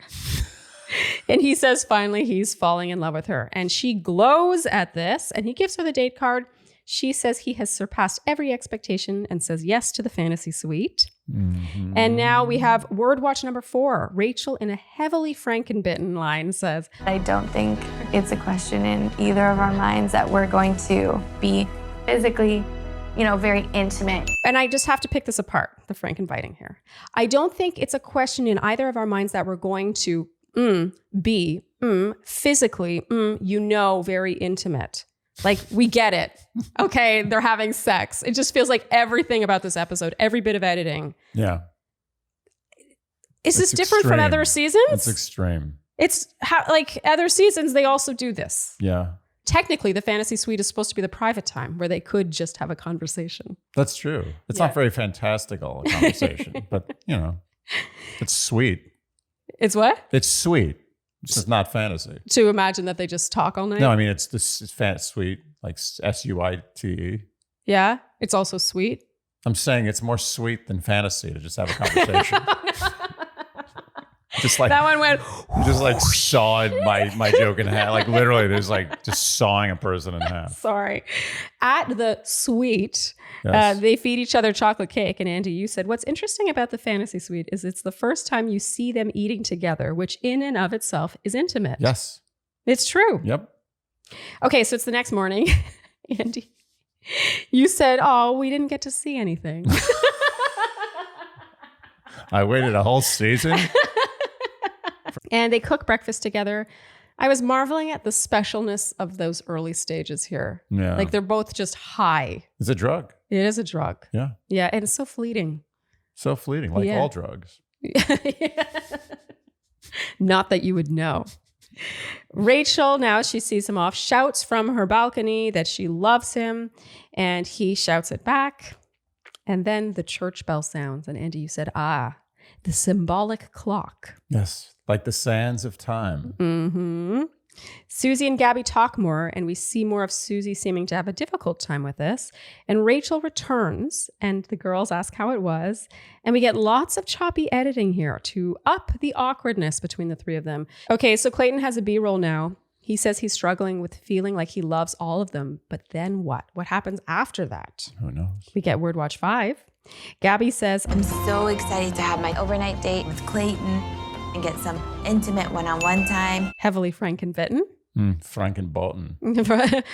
And he says finally he's falling in love with her. And she glows at this. And he gives her the date card. She says he has surpassed every expectation and says yes to the fantasy suite. Mm-hmm. And now we have word watch number 4. Rachel, in a heavily Frankenbitten line, says, I don't think it's a question in either of our minds that we're going to be physically, very intimate. And I just have to pick this apart, the Frankenbiting here. I don't think it's a question in either of our minds that we're going to be physically, very intimate. Like, we get it. Okay, they're having sex. It just feels like everything about this episode, every bit of editing. Yeah. Is this different from other seasons? It's extreme. It's how, like, other seasons, they also do this. Yeah. Technically, the fantasy suite is supposed to be the private time where they could just have a conversation. That's true. It's not very fantastical, a conversation, but, it's sweet. It's what? It's sweet. It's just not fantasy. To imagine that they just talk all night? No, I mean, it's sweet, like SUITE. Yeah, it's also sweet. I'm saying it's more sweet than fantasy to just have a conversation. Just like that one went. Just like sawed my joke in half. Like literally, there's like just sawing a person in half. Sorry. At the suite, yes. They feed each other chocolate cake. And Andy, you said, what's interesting about the fantasy suite is it's the first time you see them eating together, which in and of itself is intimate. Yes. It's true. Yep. Okay, so it's the next morning. Andy, you said, oh, we didn't get to see anything. I waited a whole season. And they cook breakfast together. I was marveling at the specialness of those early stages here. Yeah. Like, they're both just high. It's a drug. It is a drug. Yeah. Yeah, and it's so fleeting. So fleeting, like all drugs. Not that you would know. Rachel, now she sees him off, shouts from her balcony that she loves him, and he shouts it back. And then the church bell sounds, and Andy, you said, the symbolic clock. Yes, like the sands of time. Mm-hmm. Susie and Gabby talk more, and we see more of Susie seeming to have a difficult time with this. And Rachel returns, and the girls ask how it was. And we get lots of choppy editing here to up the awkwardness between the three of them. Okay, so Clayton has a B-roll now. He says he's struggling with feeling like he loves all of them. But then what? What happens after that? Who knows? We get Word Watch 5. Gabby says, I'm so excited to have my overnight date with Clayton and get some intimate one-on-one time. Heavily Frankenbitten. Frankenboten.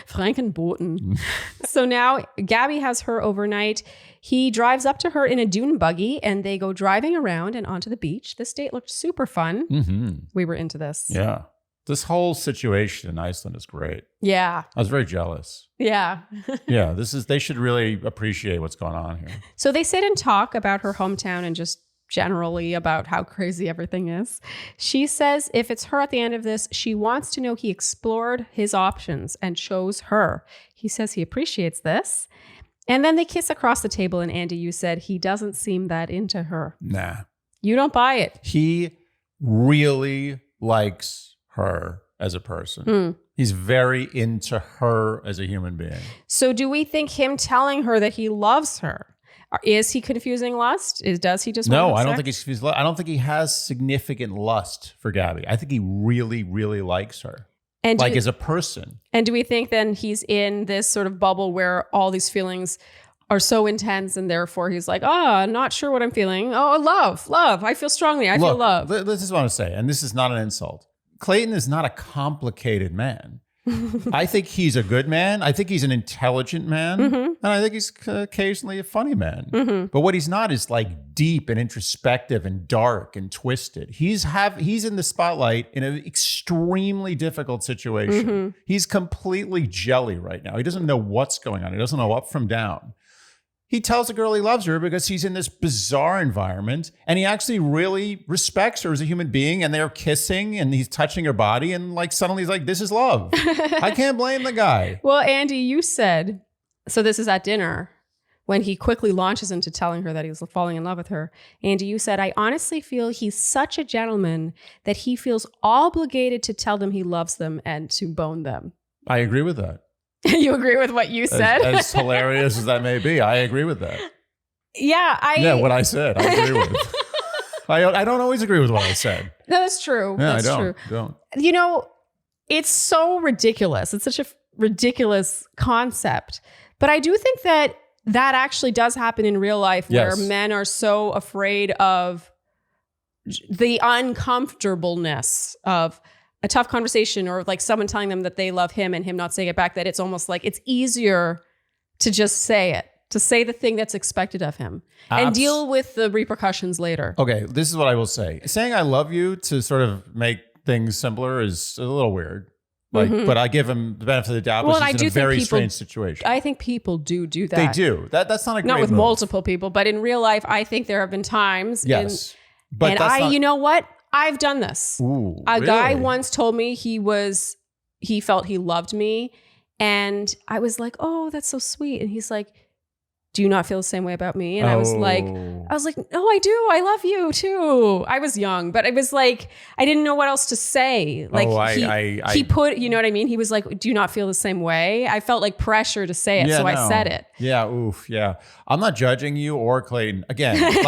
Frankenboten. So now Gabby has her overnight. He drives up to her in a dune buggy and they go driving around and onto the beach. This date looked super fun. Mm-hmm. We were into this. Yeah. This whole situation in Iceland is great. Yeah. I was very jealous. Yeah. Yeah, they should really appreciate what's going on here. So they sit and talk about her hometown and just generally about how crazy everything is. She says if it's her at the end of this, she wants to know he explored his options and chose her. He says he appreciates this. And then they kiss across the table, and Andy, you said he doesn't seem that into her. Nah. You don't buy it. He really likes her as a person. He's very into her as a human being. So do we think him telling her that he loves her, is he confusing lust? Does he just No, want I don't sex? think he's confused. I don't think he has significant lust for Gabby. I think he really, really likes her. And like as a person. And do we think then he's in this sort of bubble where all these feelings are so intense and therefore he's like, not sure what I'm feeling. Oh, love. I feel strongly. I feel love. This is what I want to say, and this is not an insult. Clayton is not a complicated man. I think he's a good man. I think he's an intelligent man. And I think he's occasionally a funny man. But what he's not is like deep and introspective and dark and twisted. He's in the spotlight in an extremely difficult situation. He's completely jelly right now. He doesn't know what's going on. He doesn't know up from down. He tells the girl he loves her because he's in this bizarre environment and he actually really respects her as a human being, and they're kissing and he's touching her body, and like suddenly he's like, this is love. I can't blame the guy. Well, Andy, you said, so this is at dinner when he quickly launches into telling her that he was falling in love with her. Andy, you said, I honestly feel he's such a gentleman that he feels obligated to tell them he loves them and to bone them. I agree with that. You agree with what you said? As hilarious as that may be, I agree with that. Yeah, what I said, I agree with. I don't always agree with what I said. No, that's true. Yeah, that's I true. don't. You know, it's so ridiculous. It's such a ridiculous concept. But I do think that actually does happen in real life, where men are so afraid of the uncomfortableness of a tough conversation, or like someone telling them that they love him and him not saying it back, that it's almost like it's easier to just say it, to say the thing that's expected of him and deal with the repercussions later. Okay, this is what I will say. Saying I love you to sort of make things simpler is a little weird. Like, but I give him the benefit of the doubt because he's in a very strange situation. I think people do that. They do. That's not a great Not with move. multiple people, but in real life, I think there have been times. Yes. You know what? I've done this. Ooh, a guy once told me he felt he loved me. And I was like, oh, that's so sweet. And he's like, do you not feel the same way about me? And I was like, no, I do. I love you too. I was young, but it was like, I didn't know what else to say. Like he put, you know what I mean? He was like, do you not feel the same way? I felt like pressure to say it. I said it. Yeah. Oof. Yeah. I'm not judging you or Clayton. Again,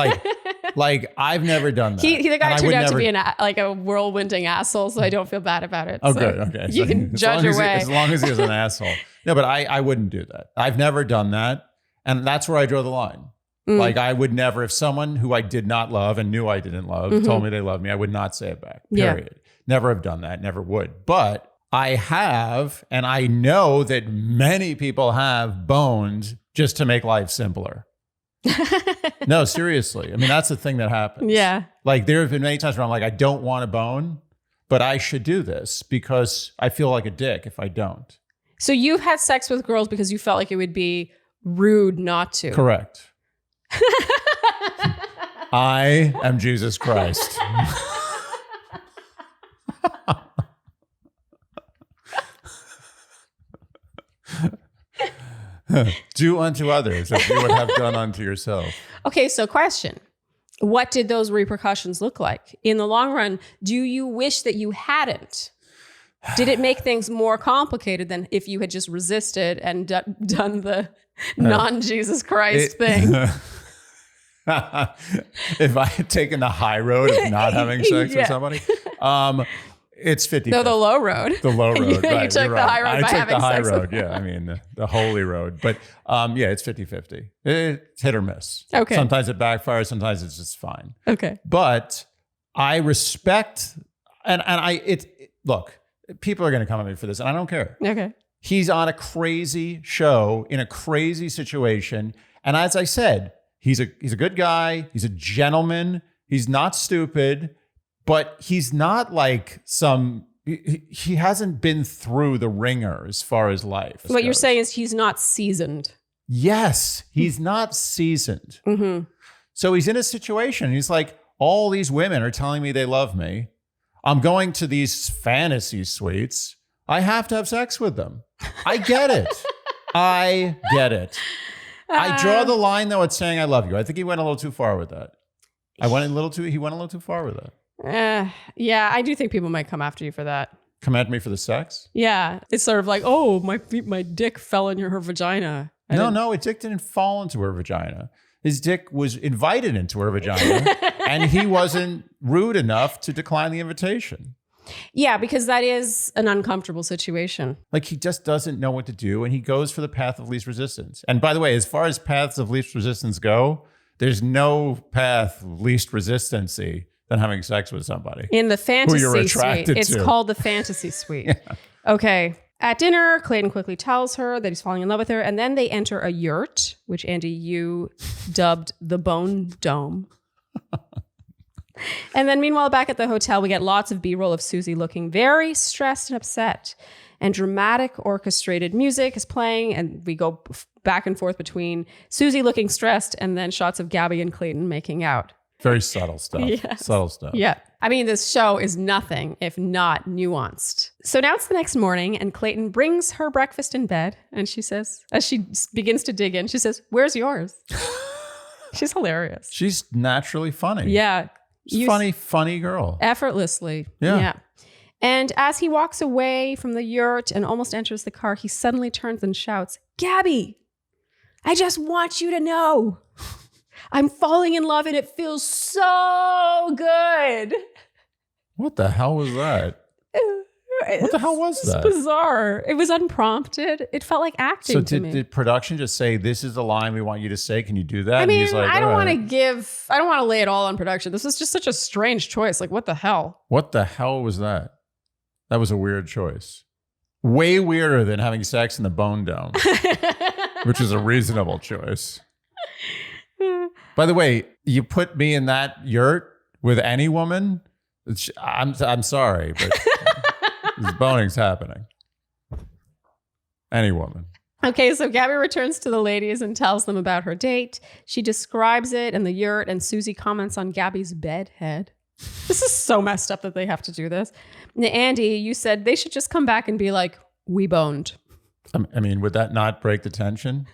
like I've never done that. The guy turned out to be like a whirlwinding asshole, so I don't feel bad about it. Okay. Okay. You can judge your way. As long as he was an asshole. No, but I wouldn't do that. I've never done that. And that's where I draw the line. Like I would never, if someone who I did not love and knew I didn't love told me they loved me, I would not say it back, period. Yeah. Never have done that, never would. But I have, and I know that many people have boned just to make life simpler. No, seriously. I mean, that's the thing that happens. Yeah. Like there have been many times where I'm like, I don't want to bone, but I should do this because I feel like a dick if I don't. So you've had sex with girls because you felt like it would be rude not to. Correct. I am Jesus Christ. Do unto others as you would have done unto yourself. Okay, so question. What did those repercussions look like? In the long run, do you wish that you hadn't? Did it make things more complicated than if you had just resisted and done the non-Jesus Christ thing? If I had taken the high road of not having sex with somebody, it's 50. No, the low road. The low road. Right, you took the high road by having sex. I took the high road. Yeah, I mean the holy road. But it's 50-50. It's hit or miss. Okay. Sometimes it backfires. Sometimes it's just fine. Okay. But I respect look. People are going to come at me for this, and I don't care. Okay. He's on a crazy show in a crazy situation, and as I said, he's a good guy. He's a gentleman. He's not stupid, but he's not like he hasn't been through the ringer as far as life. What you're saying is he's not seasoned. Yes, he's not seasoned. Mm-hmm. So he's in a situation. He's like, all these women are telling me they love me. I'm going to these fantasy suites. I have to have sex with them. I get it. I draw the line though at saying I love you. I think he went a little too far with that. He went a little too far with that. Yeah, I do think people might come after you for that. Come at me for the sex? Yeah. It's sort of like, oh, my dick fell in her vagina. No, his dick didn't fall into her vagina. His dick was invited into her vagina and he wasn't rude enough to decline the invitation. Yeah, because that is an uncomfortable situation. Like he just doesn't know what to do and he goes for the path of least resistance. And by the way, as far as paths of least resistance go, there's no path of least resistancy than having sex with somebody. In the fantasy who you're attracted suite. It's to. called the fantasy suite. Yeah. Okay. At dinner, Clayton quickly tells her that he's falling in love with her, and then they enter a yurt, which Andy, you dubbed the Bone Dome. And then meanwhile, back at the hotel, we get lots of B-roll of Susie looking very stressed and upset. And dramatic orchestrated music is playing, and we go back and forth between Susie looking stressed and then shots of Gabby and Clayton making out. Very subtle stuff. Yes. Subtle stuff. Yeah. I mean, this show is nothing if not nuanced. So now it's the next morning, and Clayton brings her breakfast in bed, and she says, as she begins to dig in, she says, "Where's yours?" She's hilarious. She's naturally funny. Yeah. Funny girl. Effortlessly. Yeah. And as he walks away from the yurt and almost enters the car, he suddenly turns and shouts, "Gabby, I just want you to know I'm falling in love and it feels so good." What the hell was that? What the hell was that? It's bizarre. It was unprompted. It felt like acting So to me. did production just say, "This is the line we want you to say. Can you do that?" I And mean, he's like, I don't "All want right." to lay it all on production. This is just such a strange choice. Like, what the hell? What the hell was that? That was a weird choice. Way weirder than having sex in the Bone Dome, which is a reasonable choice. By the way, you put me in that yurt with any woman, I'm sorry, but this boning's happening. Any woman. Okay, so Gabby returns to the ladies and tells them about her date. She describes it in the yurt, and Susie comments on Gabby's bed head. This is so messed up that they have to do this. Now, Andy, you said they should just come back and be like, "We boned." I mean, would that not break the tension?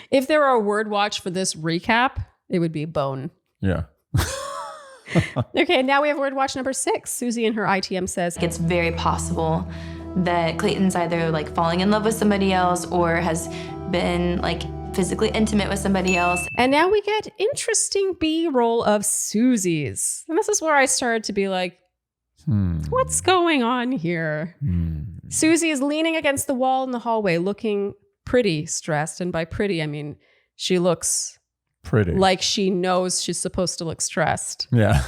If there were a word watch for this recap, it would be bone. Yeah. Okay, now we have word watch number 6. Susie in her ITM says, It's very possible that Clayton's either like falling in love with somebody else or has been like physically intimate with somebody else. and now we get interesting B-roll of Susie's. And this is where I started to be like, what's going on here? Susie is leaning against the wall in the hallway, looking pretty stressed. And by pretty, I mean, she looks Pretty. like she knows she's supposed to look stressed. Yeah.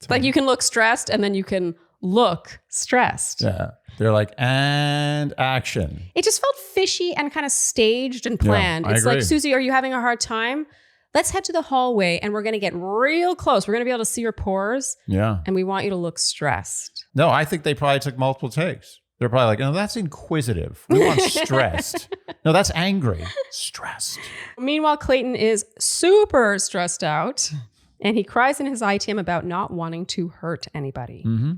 Like you can look stressed and then you can look stressed. Yeah. They're like, and action. It just felt fishy and kind of staged and planned. I It's like, agree. Susie, are you having a hard time? Let's head to the hallway and we're going to get real close. We're going to be able to see your pores Yeah. and we want you to look stressed. No, I think they probably took multiple takes. They're probably like, "No, that's inquisitive. We want stressed. No, that's angry. Stressed." Meanwhile, Clayton is super stressed out and he cries in his ITM about not wanting to hurt anybody. Mm-hmm.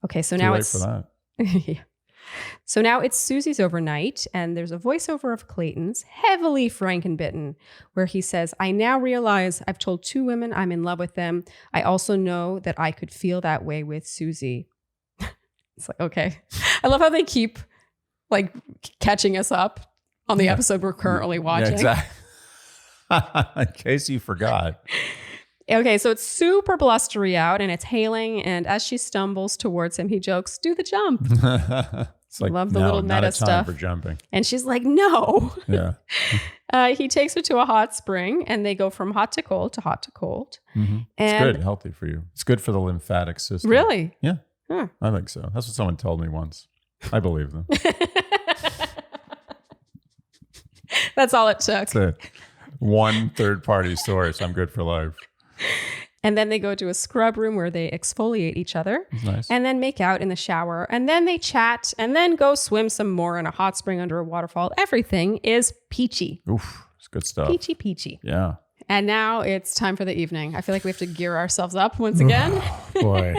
Okay, so Too now late it's for that. Yeah. So now it's Susie's overnight, and there's a voiceover of Clayton's, heavily frankenbitten, where he says, "I now realize I've told 2 women I'm in love with them. I also know that I could feel that way with Susie." It's like, okay. I love how they keep like catching us up on the episode we're currently watching. Yeah, exactly. In case you forgot. Okay, so it's super blustery out and it's hailing. And as she stumbles towards him, he jokes, "Do the jump." It's like, Love the no, little not meta a time stuff. for jumping. And she's like, "No." Yeah. He takes her to a hot spring and they go from hot to cold to hot to cold. Mm-hmm. It's And good. Healthy for you. It's good for the lymphatic system. really? Yeah. Huh. I think so. That's what someone told me once. I believe them. That's all it took. That's it. One third-party source. I'm good for life. And then they go to a scrub room where they exfoliate each other. That's nice. And then make out in the shower. And then they chat and then go swim some more in a hot spring under a waterfall. Everything is peachy. Oof. It's good stuff. Peachy, peachy. Yeah. And now it's time for the evening. I feel like we have to gear ourselves up once again. Boy,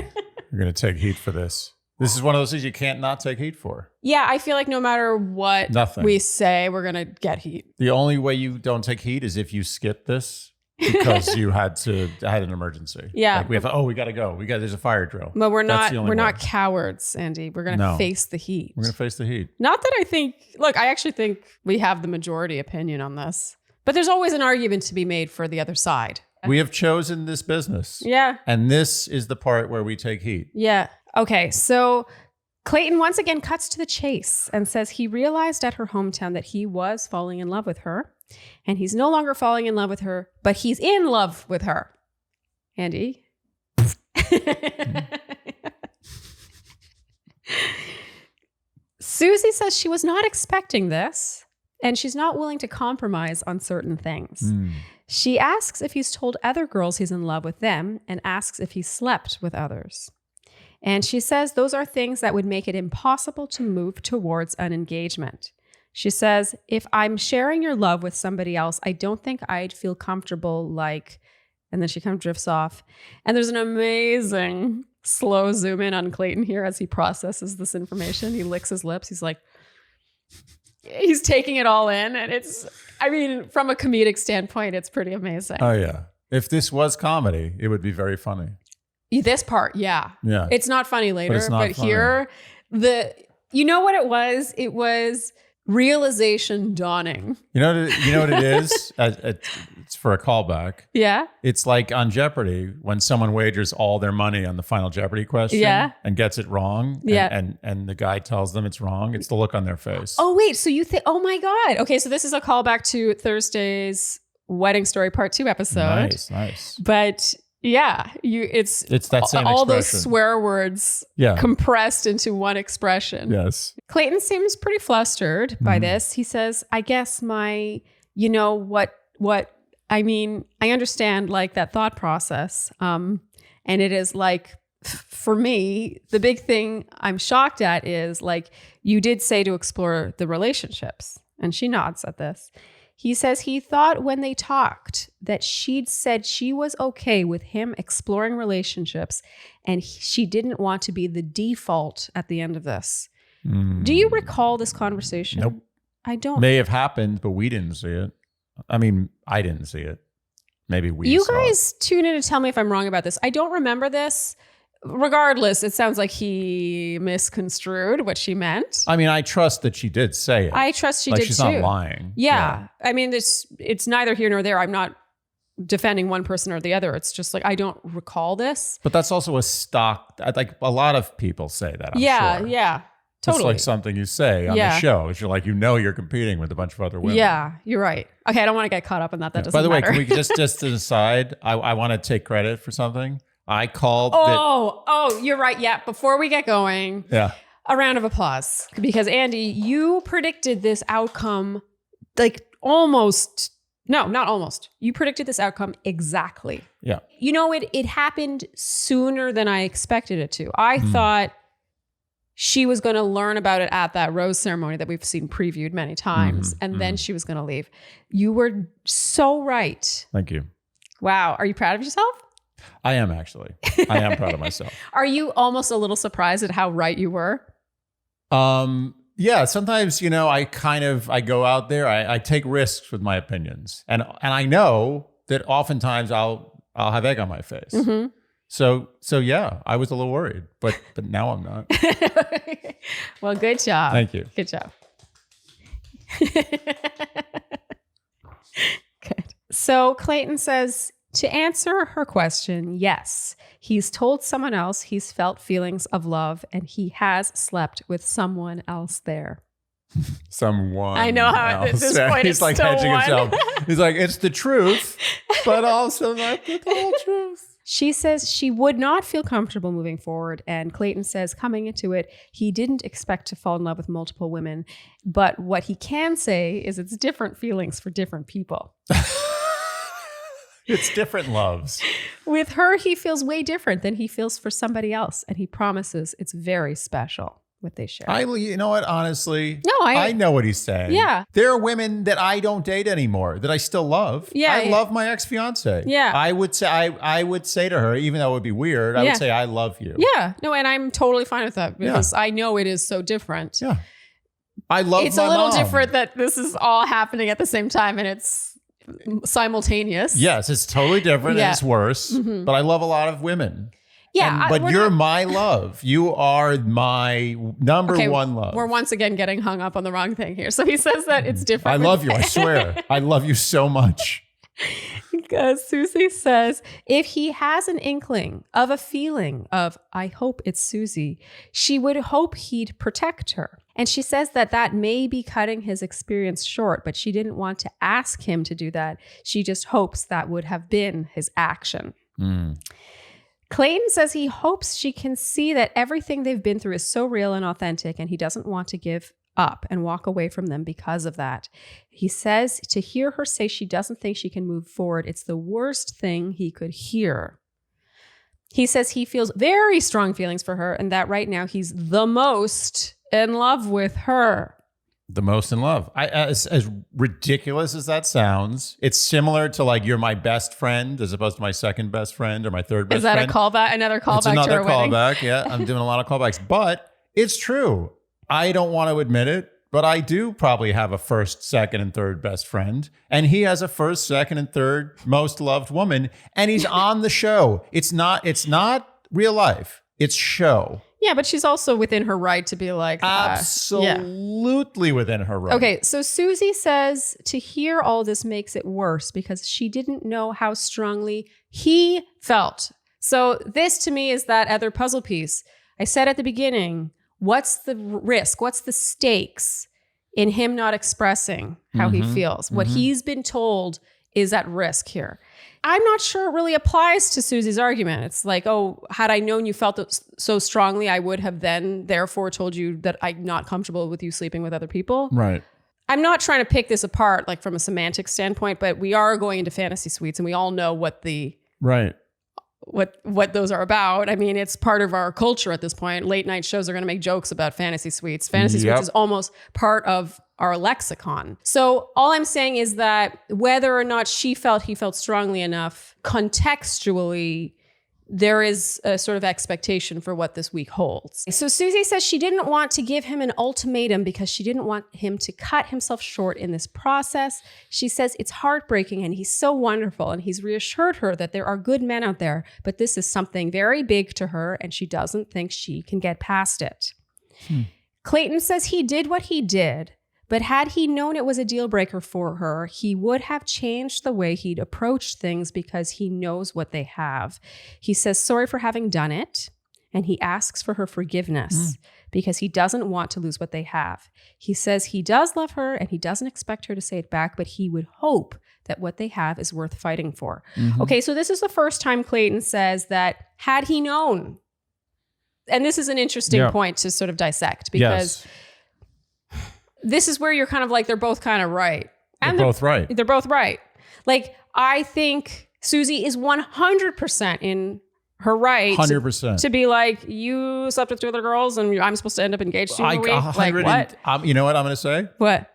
you're going to take heat for this. This is one of those things you can't not take heat for. Yeah, I feel like no matter what Nothing. we say, we're going to get heat. The only way you don't take heat is if you skip this because you had an emergency. Yeah. Like we got to go. There's a fire drill. But we're That's not the only we're way. not cowards, Andy. We're going to No. face the heat. We're going to face the heat. Not that I actually think we have the majority opinion on this. But there's always an argument to be made for the other side. We have chosen this business. Yeah. And this is the part where we take heat. Yeah. Okay. So Clayton once again cuts to the chase and says he realized at her hometown that he was falling in love with her. And he's no longer falling in love with her, but he's in love with her. Andy? Susie says she was not expecting this, and she's not willing to compromise on certain things. She asks if he's told other girls he's in love with them, and asks if he slept with others. And she says those are things that would make it impossible to move towards an engagement. She says, if I'm sharing your love with somebody else, I don't think I'd feel comfortable like, and then she kind of drifts off. And there's an amazing slow zoom in on Clayton here as he processes this information. He licks his lips. He's like, he's taking it all in. And it's, I mean, from a comedic standpoint, it's pretty amazing. Oh, yeah. If this was comedy, it would be very funny. This part, yeah. Yeah. It's not funny later, But it's not funny. Here, you know what it was? It was realization dawning. You know what it is? It's for a callback. Yeah. It's like on Jeopardy when someone wagers all their money on the final Jeopardy question and gets it wrong. And the guy tells them it's wrong. It's the look on their face. Oh, wait. So you think, oh my God. Okay. So this is a callback to Thursday's Wedding Story Part 2 episode. Nice. But yeah, it's that same all expression. those swear words compressed into one expression. Yes. Clayton seems pretty flustered by this. He says, I guess I understand like that thought process. And it is like, for me, the big thing I'm shocked at is like, you did say to explore the relationships. And she nods at this. He says he thought when they talked that she'd said she was okay with him exploring relationships and she didn't want to be the default at the end of this. Do you recall this conversation? Nope. I don't. May have happened, but we didn't see it. I mean, I didn't see it. Maybe we You saw guys tune in to tell me if I'm wrong about this. I don't remember this. Regardless, it sounds like he misconstrued what she meant. I mean, I trust that she did say it. I trust she like did she's too. not lying. Yeah. I mean, it's neither here nor there. I'm not defending one person or the other. It's just like, I don't recall this. But that's also a stock. Like a lot of people say that. I'm Yeah. sure. Yeah. Totally. It's like something you say on the show. You're like, you're competing with a bunch of other women. Yeah, you're right. Okay, I don't want to get caught up in that. That doesn't By the matter. way, can we just to decide? I want to take credit for something. I called. Oh, you're right. Yeah. Before we get going, a round of applause because Andy, you predicted this outcome like almost. No, not almost. You predicted this outcome exactly. Yeah. You know, it happened sooner than I expected it to. I thought she was going to learn about it at that rose ceremony that we've seen previewed many times, and then she was going to leave. You were so right. Thank you. Wow. Are you proud of yourself? I am actually. I am proud of myself. Are you almost a little surprised at how right you were? Yeah, sometimes, I go out there, I take risks with my opinions. And I know that oftentimes I'll have egg on my face. So yeah, I was a little worried, but now I'm not. Well, good job. Thank you. Good job. Good. So Clayton says, to answer her question, yes, he's told someone else he's felt feelings of love and he has slept with someone else there. Someone. I know how at this point he's it's like still hedging one. himself. He's like, it's the truth, but also not the whole truth. She says she would not feel comfortable moving forward. And Clayton says coming into it, he didn't expect to fall in love with multiple women. But what he can say is it's different feelings for different people. It's different loves. With her, he feels way different than he feels for somebody else. And he promises it's very special what they share. You know what? Honestly, No, I know what he's saying. Yeah. There are women that I don't date anymore that I still love. Yeah, I love my ex-fiance. Yeah. I would say to her, even though it would be weird, I would say, I love you. Yeah. No, and I'm totally fine with that because I know it is so different. Yeah. I love It's my a little mom. different that this is all happening at the same time and it's simultaneous. Yes, it's totally different Yeah. and it's worse. But I love a lot of women. Yeah. But you're my love. You are my number one love. We're once again getting hung up on the wrong thing here. So he says that it's different. I love you. I swear. I love you so much. Because Susie says if he has an inkling of a feeling of, I hope it's Susie, she would hope he'd protect her. And she says that may be cutting his experience short, but she didn't want to ask him to do that. She just hopes that would have been his action. Clayton says he hopes she can see that everything they've been through is so real and authentic, and he doesn't want to give up and walk away from them because of that. He says to hear her say she doesn't think she can move forward, it's the worst thing he could hear. He says he feels very strong feelings for her and that right now he's the most in love with her. The most in love. As ridiculous as that sounds, it's similar to like, you're my best friend as opposed to my second best friend or my third best friend. Is that a callback? Another callback it's another to our wedding? callback. Yeah, I'm doing a lot of callbacks. But it's true. I don't want to admit it, but I do probably have a first, second, and third best friend. And he has a first, second, and third most loved woman. And he's on the show. It's not real life. It's show. Yeah, but she's also within her right to be like... Absolutely within her right. Okay, so Susie says to hear all this makes it worse because she didn't know how strongly he felt. So this to me is that other puzzle piece. I said at the beginning, what's the risk? What's the stakes in him not expressing how he feels? What he's been told is at risk here. I'm not sure it really applies to Susie's argument. It's like, oh, had I known you felt it so strongly, I would have then therefore told you that I'm not comfortable with you sleeping with other people. Right. I'm not trying to pick this apart like from a semantic standpoint, but we are going into fantasy suites and we all know what the what those are about. I mean, it's part of our culture at this point. Late night shows are going to make jokes about fantasy suites. Fantasy suites is almost part of our lexicon. So all I'm saying is that whether or not he felt strongly enough, contextually, there is a sort of expectation for what this week holds. So Susie says she didn't want to give him an ultimatum because she didn't want him to cut himself short in this process. She says it's heartbreaking and he's so wonderful and he's reassured her that there are good men out there, but this is something very big to her and she doesn't think she can get past it. Clayton says he did what he did, but had he known it was a deal breaker for her, he would have changed the way he'd approached things because he knows what they have. He says sorry for having done it, and he asks for her forgiveness because he doesn't want to lose what they have. He says he does love her and he doesn't expect her to say it back, but he would hope that what they have is worth fighting for. Okay, so this is the first time Clayton says that had he known, and this is an interesting point to sort of dissect because... This is where you're kind of like, they're both kind of right. And they're both right. They're both right. Like, I think Susie is 100% in her right 100%. To be like, you slept with two other girls and I'm supposed to end up engaged to you in a week? Like, what? You know what I'm going to say? What?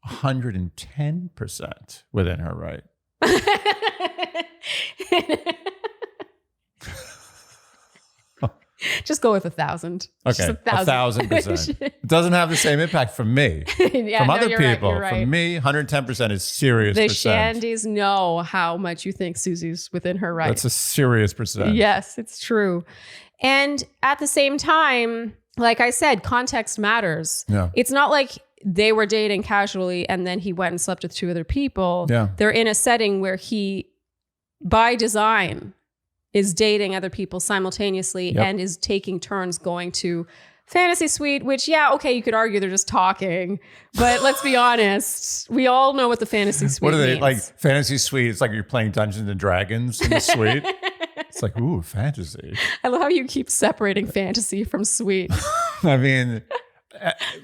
110% within her right. Just go with 1,000. Okay, 1,000%. It doesn't have the same impact from me. From other people. Right. From me, 110% is serious the percent. Shandies know how much you think Susie's within her right. That's a serious percent. Yes, it's true. And at the same time, like I said, context matters. Yeah. It's not like they were dating casually and then he went and slept with two other people. Yeah. They're in a setting where he, by design, is dating other people simultaneously and is taking turns going to fantasy suite, which, you could argue they're just talking. But let's be honest, we all know what the fantasy suite What are they, means. like fantasy suite? It's like you're playing Dungeons and Dragons in the suite. It's like, ooh, fantasy. I love how you keep separating fantasy from suite. I mean,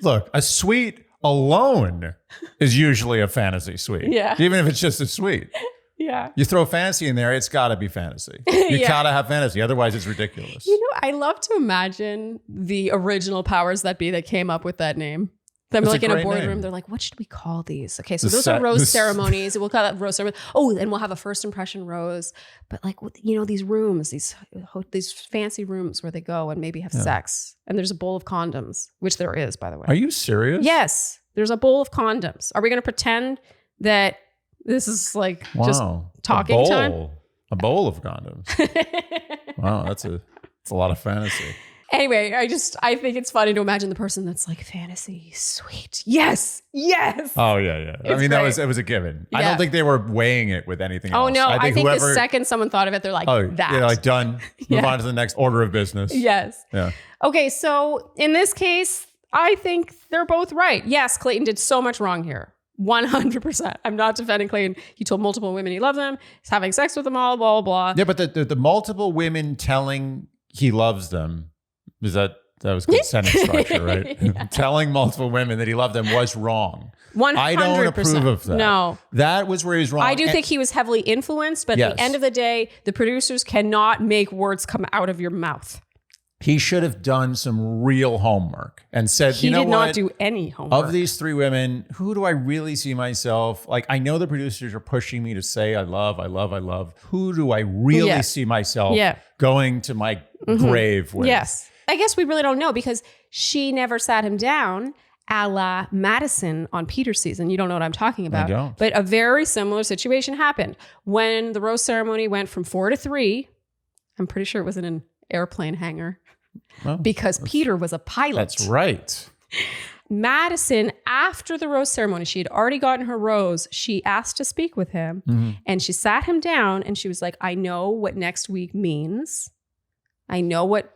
look, a suite alone is usually a fantasy suite. Yeah. Even if it's just a suite. Yeah. You throw fantasy in there, it's got to be fantasy. You got to have fantasy. Otherwise, it's ridiculous. You know, I love to imagine the original powers that be that came up with that name. Them like in a boardroom, name. they're like, what should we call these? Okay, so those are rose ceremonies. We'll call that rose ceremony. Oh, and we'll have a first impression rose. But like, you know, these rooms, these fancy rooms where they go and maybe have sex. And there's a bowl of condoms, which there is, by the way. Are you serious? Yes, there's a bowl of condoms. Are we going to pretend that this is like just talking time? A bowl of condoms. Wow, that's a lot of fantasy. Anyway, I think it's funny to imagine the person that's like fantasy suite. Yes. Oh yeah. I mean, great. it was a given. Yeah. I don't think they were weighing it with anything else. Oh no, I think whoever, the second someone thought of it, they're like, that. Yeah, like done. Move on to the next order of business. Yes. Yeah. Okay, so in this case, I think they're both right. Yes, Clayton did so much wrong here. 100%. I'm not defending Clayton. He told multiple women he loved them. He's having sex with them all, blah, blah, blah. Yeah, but the multiple women telling he loves them, that was good sentence structure, right? Yeah. Telling multiple women that he loved them was wrong. 100%. I don't approve of that. No. That was where he was wrong. I do think he was heavily influenced, but at the end of the day, the producers cannot make words come out of your mouth. He should have done some real homework and said, he you know what? He did not do any homework. Of these 3 women, who do I really see myself? Like, I know the producers are pushing me to say, I love. Who do I really see myself going to my grave with? Yes. I guess we really don't know because she never sat him down a la Madison on Peter's season. You don't know what I'm talking about. I don't. But a very similar situation happened. When the rose ceremony went from 4 to 3, I'm pretty sure it was in an airplane hangar because Peter was a pilot. That's right. Madison, after the rose ceremony, she had already gotten her rose. She asked to speak with him and she sat him down and she was like, I know what next week means. I know what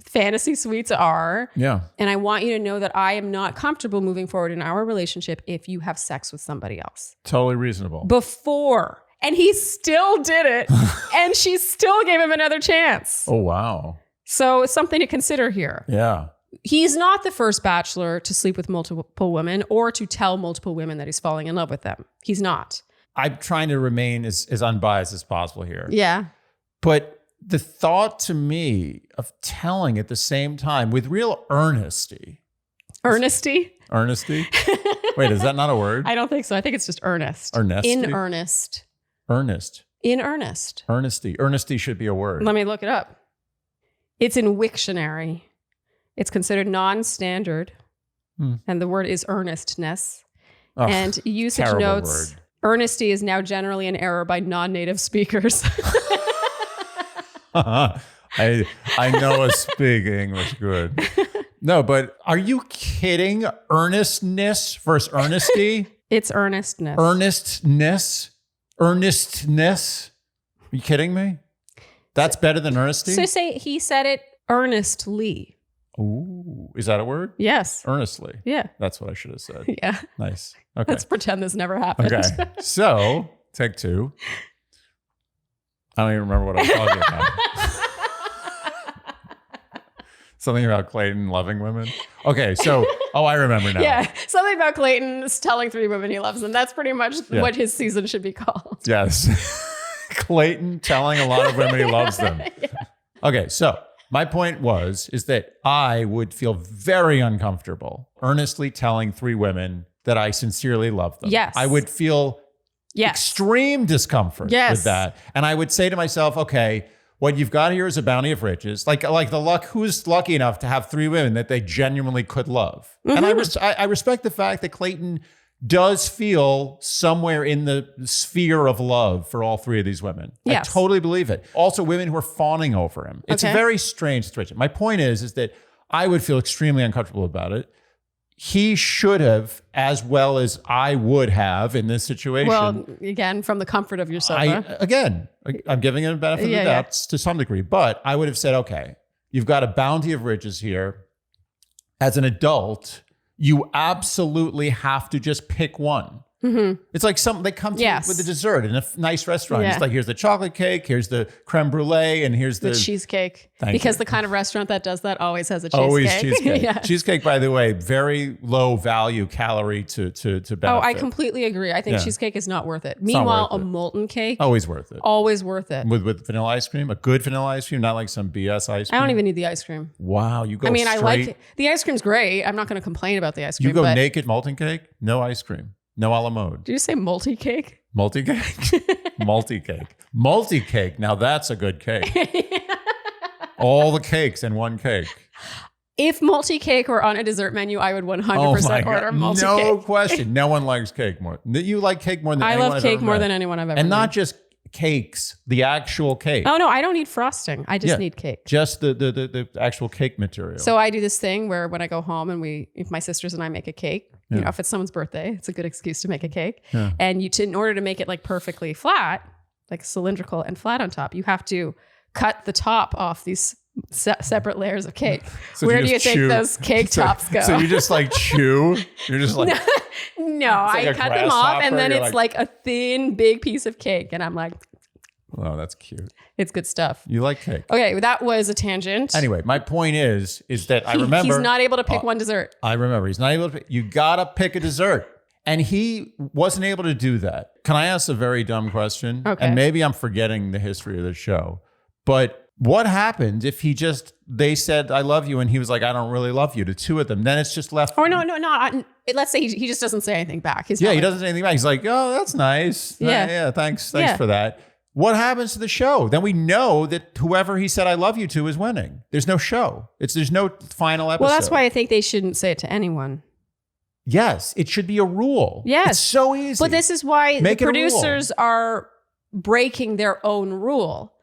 fantasy suites are. Yeah. And I want you to know that I am not comfortable moving forward in our relationship if you have sex with somebody else. Totally reasonable. Before. And he still did it. And she still gave him another chance. Oh, wow. So it's something to consider here. Yeah. He's not the first bachelor to sleep with multiple women or to tell multiple women that he's falling in love with them. He's not. I'm trying to remain as unbiased as possible here. Yeah. But the thought to me of telling at the same time with real earnesty. Earnesty? Wait, is that not a word? I don't think so. I think it's just earnest. Earnesty? In earnest. Earnest. In earnest. Earnesty. Earnesty should be a word. Let me look it up. It's in Wiktionary. It's considered non-standard. And the word is earnestness. Oh, and usage notes, word. Earnesty is now generally an error by non-native speakers. I know I speak English good. No, but are you kidding? Earnestness versus earnesty? It's earnestness. Earnestness? Are you kidding me? That's better than earnesty? So say he said it earnestly. Ooh, is that a word? Yes. Earnestly. Yeah. That's what I should have said. Yeah. Nice. Okay. Let's pretend this never happened. Okay. So, take 2. I don't even remember what I was talking about. Something about Clayton loving women. Okay, so, I remember now. Yeah, something about Clayton telling 3 women he loves them. That's pretty much what his season should be called. Yes. Clayton telling a lot of women he loves them. Yeah. Okay, so my point is that I would feel very uncomfortable earnestly telling 3 women that I sincerely love them. Yes. I would feel extreme discomfort with that. And I would say to myself, okay, what you've got here is a bounty of riches. Like who's lucky enough to have 3 women that they genuinely could love. And I respect the fact that Clayton does feel somewhere in the sphere of love for all 3 of these women. Yes. I totally believe it. Also women who are fawning over him. It's a very strange situation. My point is that I would feel extremely uncomfortable about it. He should have, as well as I would have in this situation. Well, again, from the comfort of your sofa. I'm giving him a benefit of the doubt to some degree, but I would have said, okay, you've got a bounty of riches here. As an adult, you absolutely have to just pick one. Mm-hmm. It's like they come to you with the dessert in a nice restaurant. Yeah. It's like, here's the chocolate cake, here's the creme brulee, and here's the cheesecake. Because the kind of restaurant that does that always has a cheesecake. Always cheesecake. Cheesecake, by the way, very low value calorie to benefit. Oh, I completely agree. I think cheesecake is not worth it. Meanwhile, a molten cake. Always worth it. Always worth it. With vanilla ice cream, a good vanilla ice cream, not like some BS ice cream. I don't even need the ice cream. Wow, you go I like it. The ice cream's great. I'm not going to complain about the ice cream. You go naked molten cake, no ice cream. No a la mode. Did you say multi-cake? Multi-cake? Multi-cake. Multi-cake. Now that's a good cake. All the cakes in one cake. If multi-cake were on a dessert menu, I would 100% order multi-cake. No question. No one likes cake more. You like cake more than anyone I've ever met. I love cake more than anyone I've ever met. And not just cakes, the actual cake. Oh, no, I don't need frosting. I just need cake. Just the actual cake material. So I do this thing where when I go home and if my sisters and I make a cake, you know, if it's someone's birthday, it's a good excuse to make a cake. Yeah. And in order to make it like perfectly flat, like cylindrical and flat on top, you have to cut the top off these separate layers of cake. So Where you do you just think chew- those cake tops go? So you just like chew? You're just like, No, like I a cut them off and grasshopper, then you're it's like a thin, big piece of cake. And I'm like, oh, that's cute. it's good stuff. You like cake. Okay, that was a tangent. Anyway, my point is that I remember. He's not able to pick one dessert. I remember he's not able to pick. You gotta pick a dessert. And he wasn't able to do that. Can I ask a very dumb question? Okay. And maybe I'm forgetting the history of the show. But what happened if they said, I love you, and he was like, I don't really love you, to two of them? Then it's just left. Or no. Let's say he just doesn't say anything back. He's Yeah, not he like- doesn't say anything back. He's like, oh, that's nice. Yeah. Thanks Yeah. for that. What happens to the show? Then we know that whoever he said I love you to is winning. There's no show. There's no final episode. Well, that's why I think they shouldn't say it to anyone. Yes, it should be a rule. Yes. It's so easy. But this is why Make the it a rule. producers are breaking their own rule,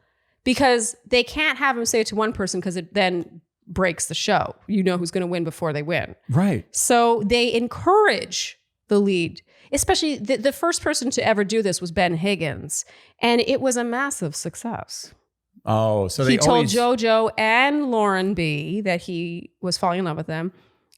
because they can't have him say it to one person because it then breaks the show. You know who's going to win before they win. Right. So they encourage the lead, especially the first person to ever do this was Ben Higgins. And it was a massive success. Oh, so He they told always... JoJo and Lauren B that he was falling in love with them.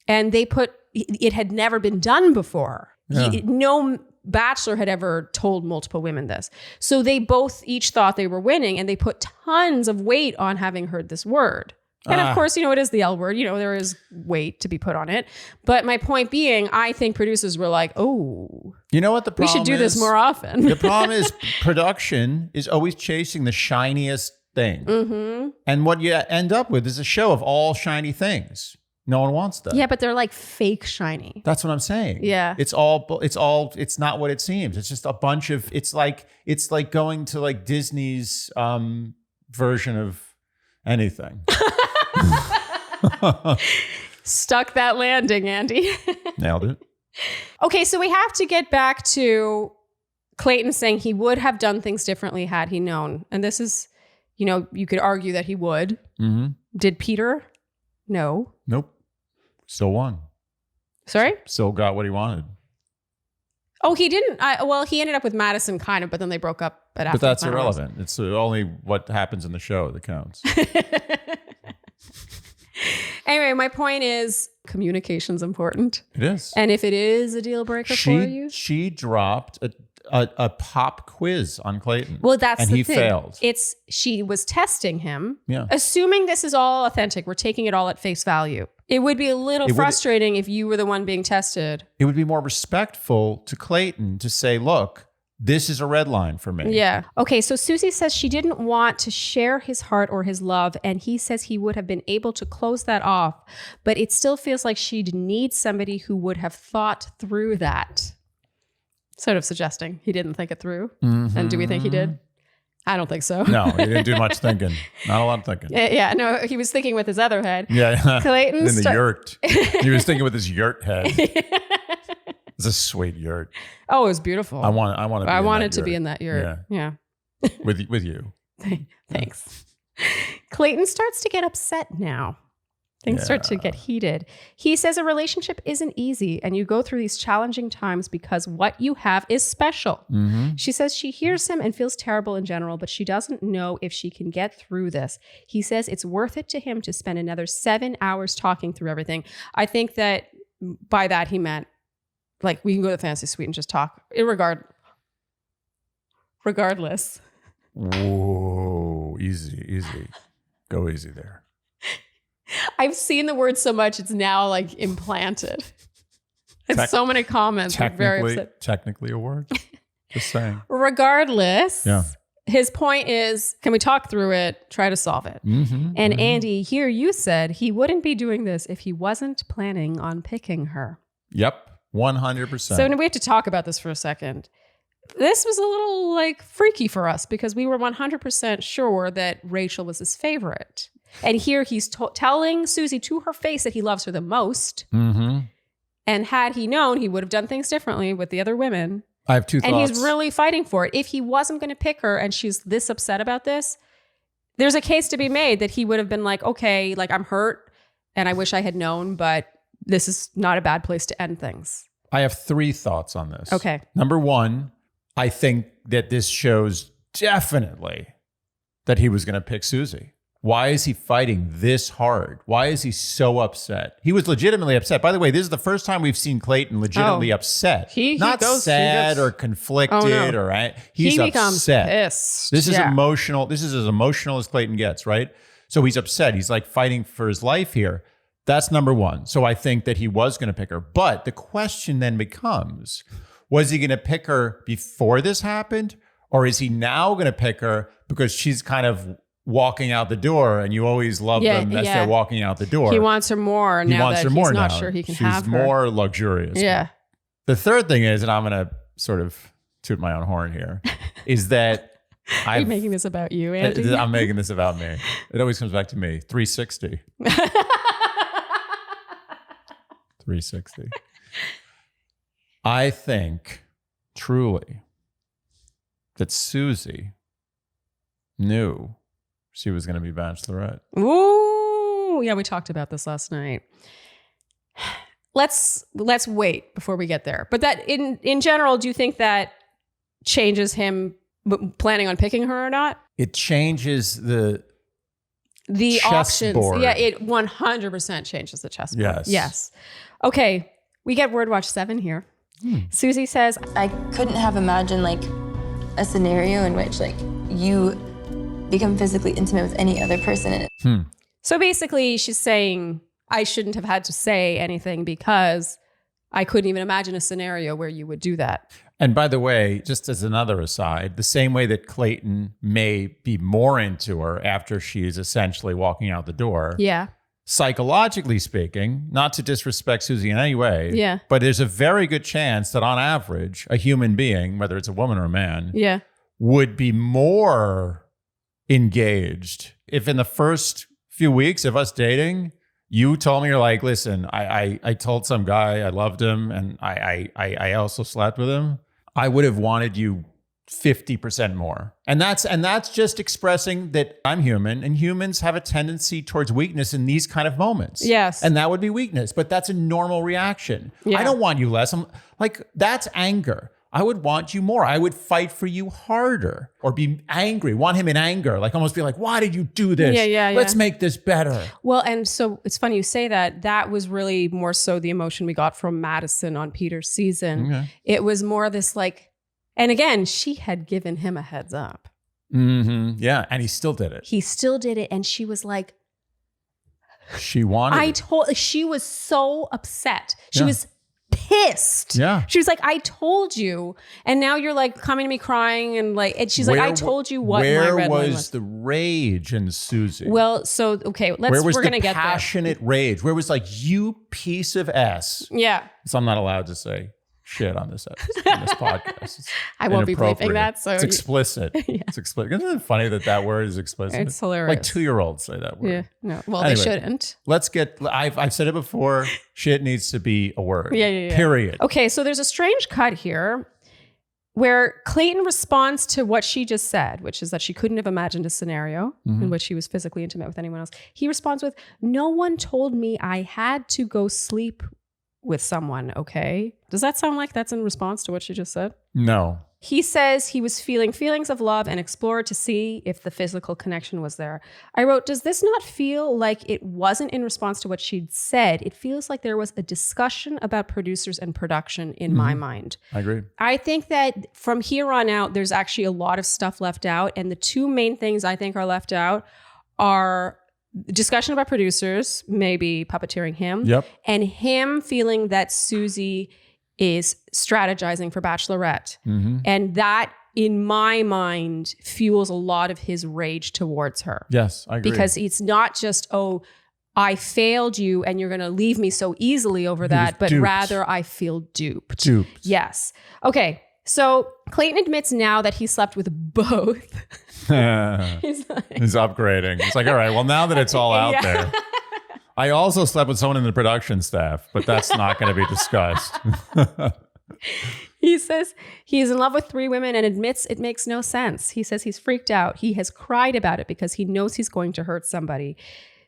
And it had never been done before. Yeah. No Bachelor had ever told multiple women this. So they both each thought they were winning, and they put tons of weight on having heard this word. And of course, it is the L word. There is weight to be put on it. But my point being, I think producers were like, oh, You know what the we problem should do this is? more often. The problem is production is always chasing the shiniest thing. Mm-hmm. And what you end up with is a show of all shiny things. No one wants that. Yeah, but they're like fake shiny. That's what I'm saying. Yeah. It's not what it seems. It's just a bunch of, it's like going to like Disney's version of anything. Stuck that landing, Andy. Nailed it. Okay, so we have to get back to Clayton saying he would have done things differently had he known. And this is, you could argue that he would. Mm-hmm. Did Peter? No. Nope. Still won. Sorry? Still got what he wanted. Oh, he didn't. He ended up with Madison kind of, but then they broke up. But that's irrelevant. It's only what happens in the show that counts. Anyway, my point is communication's important. It is. And if it is a deal breaker for you. She dropped a pop quiz on Clayton. Well, that's and the he thing. failed. She was testing him. Yeah. Assuming this is all authentic, we're taking it all at face value. It would be a little frustrating if you were the one being tested. It would be more respectful to Clayton to say, look, this is a red line for me. Yeah. Okay, so Susie says she didn't want to share his heart or his love, and he says he would have been able to close that off, but it still feels like she'd need somebody who would have thought through that. Sort of suggesting he didn't think it through. Mm-hmm. And do we think he did? I don't think so. No, he didn't do much thinking. Not a lot of thinking. Yeah, no, he was thinking with his other head. Yeah. Clayton in the yurt. He was thinking with his yurt head. It's a sweet yurt. Oh, it was beautiful. I wanted to be in that yurt. Yeah. With you. Thanks. Clayton starts to get upset now. Things start to get heated. He says a relationship isn't easy and you go through these challenging times because what you have is special. Mm-hmm. She says she hears him and feels terrible in general, but she doesn't know if she can get through this. He says it's worth it to him to spend another 7 hours talking through everything. I think that by that he meant like we can go to the fantasy suite and just talk regardless. Whoa, easy. Go easy there. I've seen the word so much, it's now like implanted. And so many comments are very upset. Technically a word. Just saying. Regardless, his point is, can we talk through it, try to solve it? Mm-hmm, and Andy, here you said he wouldn't be doing this if he wasn't planning on picking her. Yep, 100%. So we have to talk about this for a second. This was a little like freaky for us because we were 100% sure that Rachel was his favorite. And here he's telling Susie to her face that he loves her the most. Mm-hmm. And had he known, he would have done things differently with the other women. I have two thoughts. And he's really fighting for it. If he wasn't going to pick her and she's this upset about this, there's a case to be made that he would have been like, okay, like I'm hurt and I wish I had known, but this is not a bad place to end things. I have 3 thoughts on this. Okay. Number 1, I think that this shows definitely that he was going to pick Susie. Why is he fighting this hard? Why is he so upset? He was legitimately upset. By the way, this is the first time we've seen Clayton legitimately upset. He Not goes, sad or conflicted or he's he becomes upset. pissed. This is emotional. This is as emotional as Clayton gets, right? So he's upset. He's like fighting for his life here. That's number one. So I think that he was going to pick her. But the question then becomes, was he going to pick her before this happened? Or is he now going to pick her because she's kind of walking out the door, and you always love them as they're walking out the door. He wants her more now that he's not sure he can have her. She's more luxurious. Yeah. The third thing is, and I'm going to sort of toot my own horn here, is that Are you making this about you, Andy? I'm making this about me. It always comes back to me. 360. 360. I think truly that Susie knew she was going to be Bachelorette. Ooh, yeah, we talked about this last night. Let's wait before we get there. But that in general, do you think that changes him planning on picking her or not? It changes the options. board. Yeah, it 100% changes the chessboard. Yes. Okay, we get Word Watch 7 here. Susie says, I couldn't have imagined like a scenario in which like you become physically intimate with any other person. So basically she's saying, I shouldn't have had to say anything because I couldn't even imagine a scenario where you would do that. And by the way, just as another aside, the same way that Clayton may be more into her after she's essentially walking out the door. Yeah. Psychologically speaking, not to disrespect Susie in any way, but there's a very good chance that on average, a human being, whether it's a woman or a man, would be more engaged if in the first few weeks of us dating, you told me, you're like, listen, I told some guy I loved him and I also slept with him. I would have wanted you 50% more. And that's just expressing that I'm human, and humans have a tendency towards weakness in these kind of moments. Yes. And that would be weakness, but that's a normal reaction. Yeah. I don't want you less. I'm like, that's anger. I would want you more. I would fight for you harder, or be angry, want him in anger, like almost be like, why did you do this? Let's make this better. Well, and so it's funny you say that. That was really more so the emotion we got from Madison on Peter's season. Okay. It was more this like, and again, she had given him a heads up. Mm-hmm. Yeah, and he still did it. He still did it, and she was like, she wanted it. She was so upset. She was pissed. Yeah. She was like, I told you. And now you're like coming to me crying and like, and she's like, I told you what my red line was. Where was the rage in Susie? Well, so, okay, we're going to get there. Where was the passionate rage? Where was like, you piece of S. Yeah. So I'm not allowed to say shit on this podcast. It's I won't be bleeping that. So it's explicit. It's explicit. Isn't it funny that word is explicit? It's hilarious. Like 2-year-olds say that word. Yeah. No. Well, anyway, they shouldn't. I've said it before. Shit needs to be a word. Yeah. Period. Okay. So there's a strange cut here where Clayton responds to what she just said, which is that she couldn't have imagined a scenario in which she was physically intimate with anyone else. He responds with, no one told me I had to go sleep with someone, okay? Does that sound like that's in response to what she just said? No. He says he was feeling feelings of love and explored to see if the physical connection was there. I wrote, does this not feel like it wasn't in response to what she'd said? It feels like there was a discussion about producers and production in my mind. I agree. I think that from here on out, there's actually a lot of stuff left out. And the two main things I think are left out are discussion about producers, maybe puppeteering him, and him feeling that Susie is strategizing for Bachelorette. And that, in my mind, fuels a lot of his rage towards her. Yes, I agree. Because it's not just, oh, I failed you and you're going to leave me so easily over that, but rather I feel duped. Yes. Okay. So Clayton admits now that he slept with both. He's upgrading. It's like, all right, well, now that it's all out there. I also slept with someone in the production staff, but that's not going to be discussed. He says he's in love with 3 women and admits it makes no sense. He says he's freaked out. He has cried about it because he knows he's going to hurt somebody.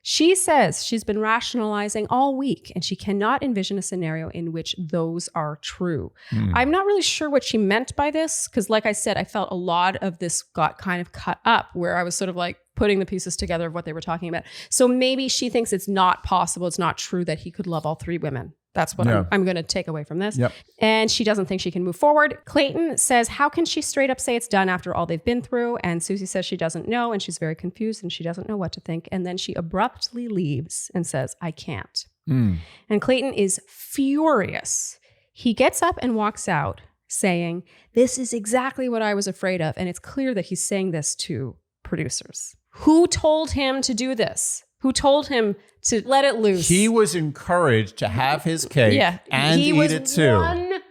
She says she's been rationalizing all week and she cannot envision a scenario in which those are true. I'm not really sure what she meant by this because, like I said, I felt a lot of this got kind of cut up where I was sort of like putting the pieces together of what they were talking about. So maybe she thinks it's not possible, it's not true that he could love all 3 women. That's what I'm going to take away from this. Yep. And she doesn't think she can move forward. Clayton says, how can she straight up say it's done after all they've been through? And Susie says she doesn't know and she's very confused and she doesn't know what to think. And then she abruptly leaves and says, I can't. And Clayton is furious. He gets up and walks out saying, this is exactly what I was afraid of. And it's clear that he's saying this to producers. Who told him to do this? Who told him to let it loose? He was encouraged to have his cake and eat it too.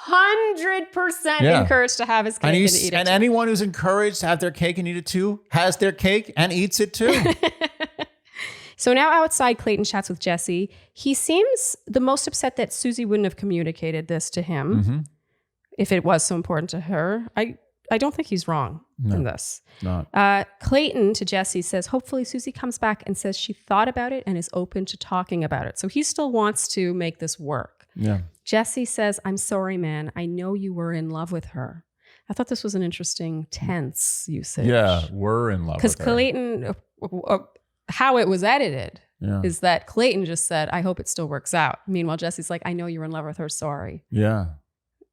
100% encouraged to have his cake and eat it and too. anyone who's encouraged to have their cake and eat it too has their cake and eats it too. So now outside, Clayton chats with Jesse. He seems the most upset that Susie wouldn't have communicated this to him if it was so important to her. I don't think he's wrong in this. Not. Clayton to Jesse says, hopefully Susie comes back and says she thought about it and is open to talking about it. So he still wants to make this work. Yeah. Jesse says, I'm sorry, man. I know you were in love with her. I thought this was an interesting tense usage. Yeah, we're in love with her. Because Clayton, how it was edited is that Clayton just said, I hope it still works out. Meanwhile, Jesse's like, I know you were in love with her. Sorry. Yeah.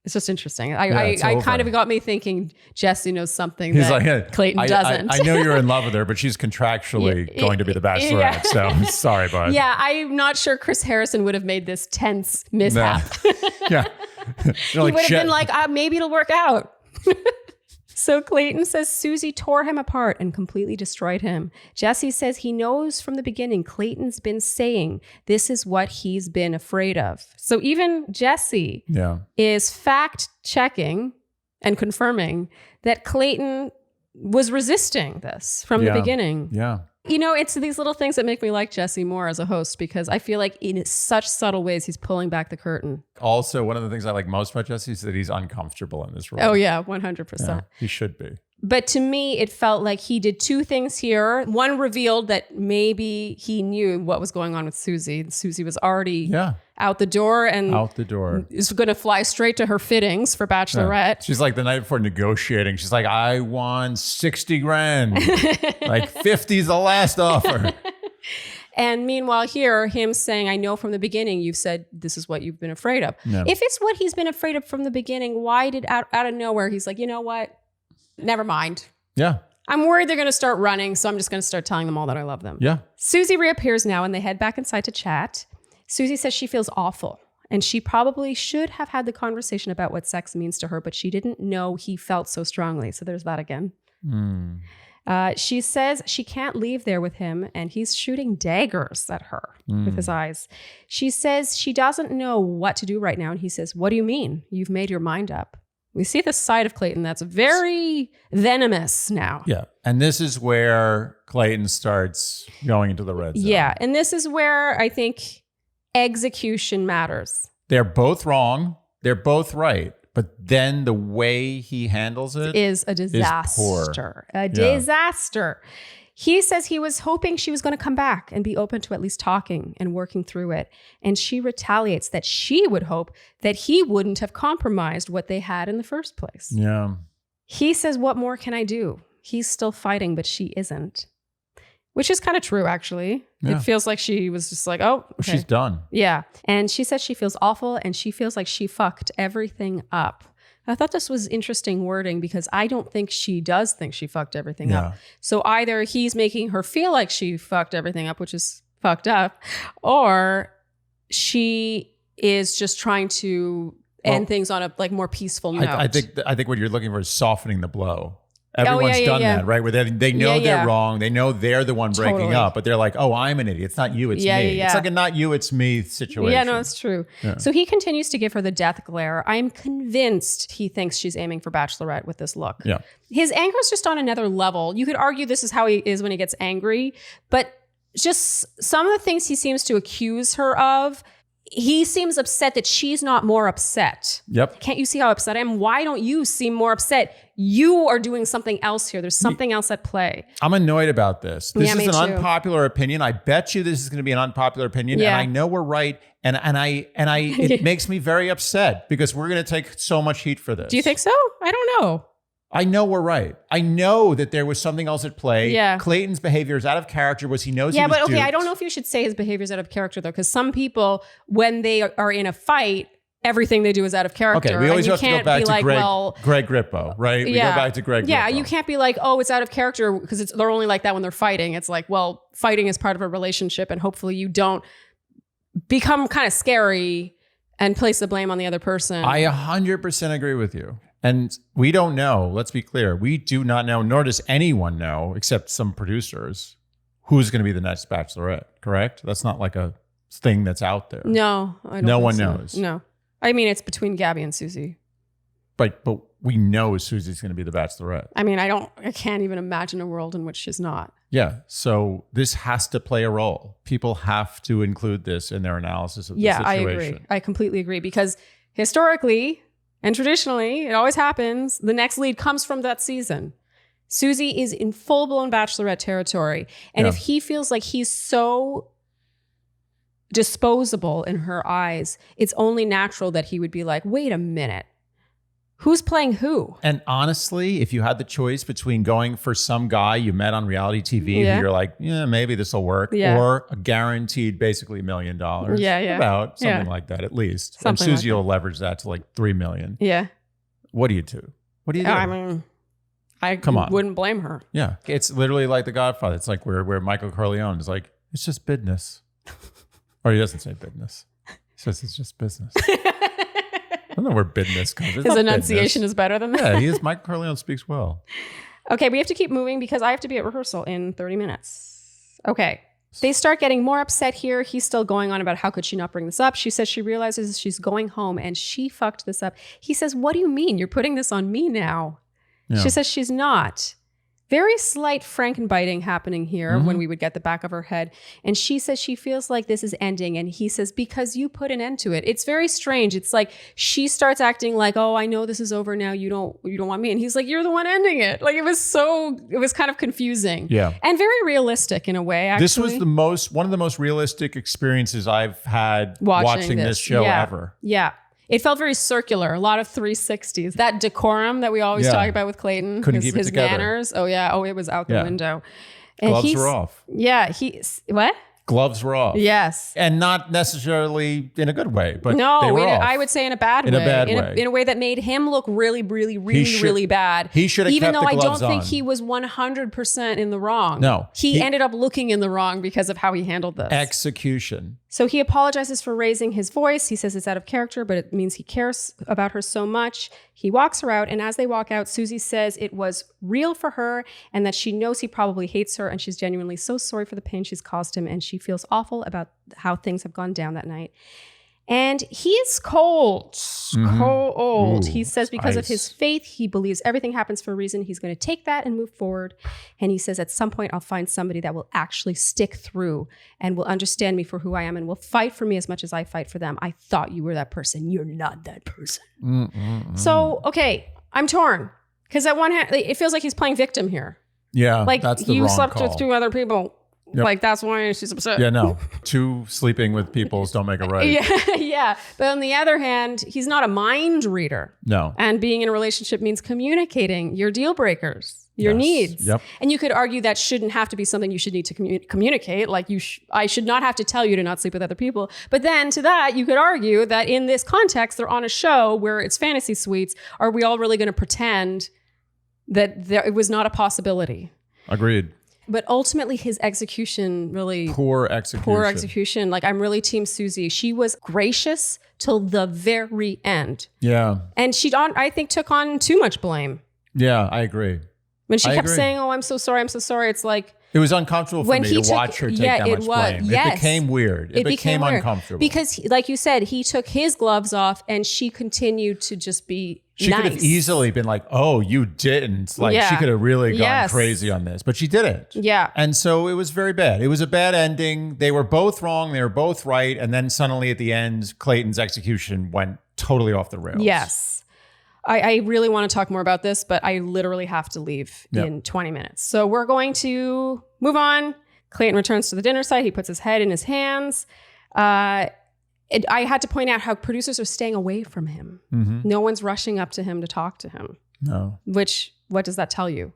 It's just interesting. I kind of got me thinking Jesse knows something that Clayton doesn't. I know you're in love with her, but she's contractually going to be the Bachelorette. So sorry, bud. Yeah, I'm not sure Chris Harrison would have made this tense mishap. Yeah. He would have been like, maybe it'll work out. So Clayton says Susie tore him apart and completely destroyed him. Jesse says he knows from the beginning Clayton's been saying this is what he's been afraid of. So even Jesse is fact checking and confirming that Clayton was resisting this from the beginning. Yeah. You know, it's these little things that make me like Jesse more as a host because I feel like in such subtle ways, he's pulling back the curtain. Also, one of the things I like most about Jesse is that he's uncomfortable in this role. Oh, yeah, 100%. Yeah, he should be. But to me, it felt like he did 2 things here. One revealed that maybe he knew what was going on with Susie. Susie was already out the door and is going to fly straight to her fittings for Bachelorette. She's like the night before negotiating. She's like, I won 60 grand. Like 50's the last offer. And meanwhile here, him saying, I know from the beginning you've said this is what you've been afraid of. No. If it's what he's been afraid of from the beginning, why did out of nowhere he's like, you know what? Never mind. Yeah. I'm worried they're going to start running, so I'm just going to start telling them all that I love them. Yeah. Susie reappears now and they head back inside to chat. Susie says she feels awful and she probably should have had the conversation about what sex means to her, but she didn't know he felt so strongly. So there's that again. She says she can't leave there with him and he's shooting daggers at her with his eyes. She says she doesn't know what to do right now. And he says, what do you mean? You've made your mind up. We see the side of Clayton that's very venomous now. Yeah. And this is where Clayton starts going into the red zone. Yeah. And this is where I think execution matters. They're both wrong. They're both right. But then the way he handles it is a disaster. A disaster. He says he was hoping she was going to come back and be open to at least talking and working through it. And she retaliates that she would hope that he wouldn't have compromised what they had in the first place. Yeah. He says, what more can I do? He's still fighting, but she isn't. Which is kind of true, actually. Yeah. It feels like she was just like, oh, okay. She's done. Yeah. And she says she feels awful and she feels like she fucked everything up. I thought this was interesting wording because I don't think she does think she fucked everything up. So either he's making her feel like she fucked everything up, which is fucked up, or she is just trying to end things on a like more peaceful note. I think what you're looking for is softening the blow. Everyone's done that, right? Where they know they're wrong. They know they're the one breaking up, but they're like, oh, I'm an idiot. It's not you, it's me. It's like a not you, it's me situation. Yeah, no, it's true. Yeah. So he continues to give her the death glare. I'm convinced he thinks she's aiming for Bachelorette with this look. Yeah. His anger is just on another level. You could argue this is how he is when he gets angry, but just some of the things he seems to accuse her of, he seems upset that she's not more upset. Yep. Can't you see how upset I am? Why don't you seem more upset? You are doing something else here. There's something else at play. I'm annoyed about this. This Yeah, is me an too. unpopular opinion. I bet you this is going to be an unpopular opinion, Yeah. and I know we're right. And it makes me very upset because we're going to take so much heat for this. Do you think so? I don't know. I know we're right. I know that there was something else at play. Yeah. Clayton's behavior is out of character. He knows. Yeah, he was but okay, duped. I don't know if you should say his behavior's out of character though, because some people, when they are in a fight, everything they do is out of character. Okay, we always and you have to go can't back be to like, Greg, well, Greg Grippo, right? We go back to Greg Yeah, Grippo. you can't be like, oh, it's out of character because they're only like that when they're fighting. It's like, well, fighting is part of a relationship, and hopefully you don't become kind of scary and place the blame on the other person. I 100% agree with you. And we don't know, let's be clear, we do not know, nor does anyone know, except some producers, who's going to be the next Bachelorette, correct? That's not like a thing that's out there. No, I don't No think one so. knows. No. I mean, it's between Gabby and Susie. But we know Susie's going to be the Bachelorette. I mean, I can't even imagine a world in which she's not. Yeah. So this has to play a role. People have to include this in their analysis of the Yeah, situation. I agree. I completely agree because historically and traditionally, it always happens, the next lead comes from that season. Susie is in full-blown Bachelorette territory. And if he feels like he's so disposable in her eyes, it's only natural that he would be like, wait a minute. Who's playing who? And honestly, if you had the choice between going for some guy you met on reality TV Yeah. who you're like, yeah, maybe this will work, Yeah. or a guaranteed basically $1 million. Yeah, yeah. About something Yeah. like that at least. Something and Susie like will leverage that to like $3 million. Yeah. What do you do? What do you do? I mean, I Come on. wouldn't blame her. Yeah. It's literally like The Godfather. It's like where Michael Corleone is like, it's just business. Or he doesn't say business. He says it's just business. I don't know where business comes. It's His not enunciation business. is better than that. Yeah, he is. Michael Corleone speaks well. Okay, we have to keep moving because I have to be at rehearsal in 30 minutes. Okay. They start getting more upset here. He's still going on about how could she not bring this up. She says she realizes she's going home and she fucked this up. He says, what do you mean? You're putting this on me now. Yeah. She says she's not. Very slight Frankenbiting happening here when we would get the back of her head. And she says she feels like this is ending. And he says, because you put an end to it. It's very strange. It's like she starts acting like, oh, I know this is over now. You don't want me. And he's like, you're the one ending it. Like it was kind of confusing. Yeah. And very realistic in a way, actually. This was one of the most realistic experiences I've had watching this show ever. Yeah. It felt very circular, a lot of 360s. That decorum that we always talk about with Clayton, Couldn't keep it his together. manners. Oh, yeah. Oh, it was out the Yeah. window. And Gloves were off. Yeah. What? Gloves were off. Yes. And not necessarily in a good way, but No, they were off. I would say in a bad way. In a bad way. In a way that made him look really, really, really bad. He should have Even kept though the I gloves don't think on. he was 100% in the wrong. No. He ended up looking in the wrong because of how he handled this. Execution. So he apologizes for raising his voice. He says it's out of character, but it means he cares about her so much. He walks her out, and as they walk out, Susie says it was real for her and that she knows he probably hates her, and she's genuinely so sorry for the pain she's caused him, and she feels awful about how things have gone down that night. And he is cold. Cold. Ooh, He says because of ice. his faith, he believes everything happens for a reason. He's going to take that and move forward. And he says, at some point, I'll find somebody that will actually stick through and will understand me for who I am and will fight for me as much as I fight for them. I thought you were that person. You're not that person. So, okay, I'm torn. Because at one hand, it feels like he's playing victim here. Yeah, Like, that's the you wrong slept call. with 2 other people. Yep. Like, that's why she's upset. Yeah, no. 2 sleeping with peoples don't make it right. Yeah. But on the other hand, he's not a mind reader. No. And being in a relationship means communicating your deal breakers, your Yes. needs. Yep. And you could argue that shouldn't have to be something you should need to communicate. Like I should not have to tell you to not sleep with other people. But then to that, you could argue that in this context, they're on a show where it's fantasy suites. Are we all really going to pretend that it was not a possibility? Agreed. But ultimately, his execution really... Poor execution. Poor execution. Like, I'm really team Susie. She was gracious till the very end. Yeah. And she, I think, took on too much blame. Yeah, I agree. When she I kept agree. saying, oh, I'm so sorry, it's like... It was uncomfortable for When me he to took- watch her take yeah, that it much was. blame. Yes. It became weird. It became weird. uncomfortable. Because, like you said, he took his gloves off and she continued to just be She could have easily been like, oh, you didn't. Like, she could have really gone crazy on this, but she didn't. Yeah. And so it was very bad. It was a bad ending. They were both wrong. They were both right. And then suddenly at the end, Clayton's execution went totally off the rails. Yes. I really want to talk more about this, but I literally have to leave in 20 minutes. So we're going to move on. Clayton returns to the dinner site. He puts his head in his hands. I had to point out how producers are staying away from him. Mm-hmm. No one's rushing up to him to talk to him. No. What does that tell you?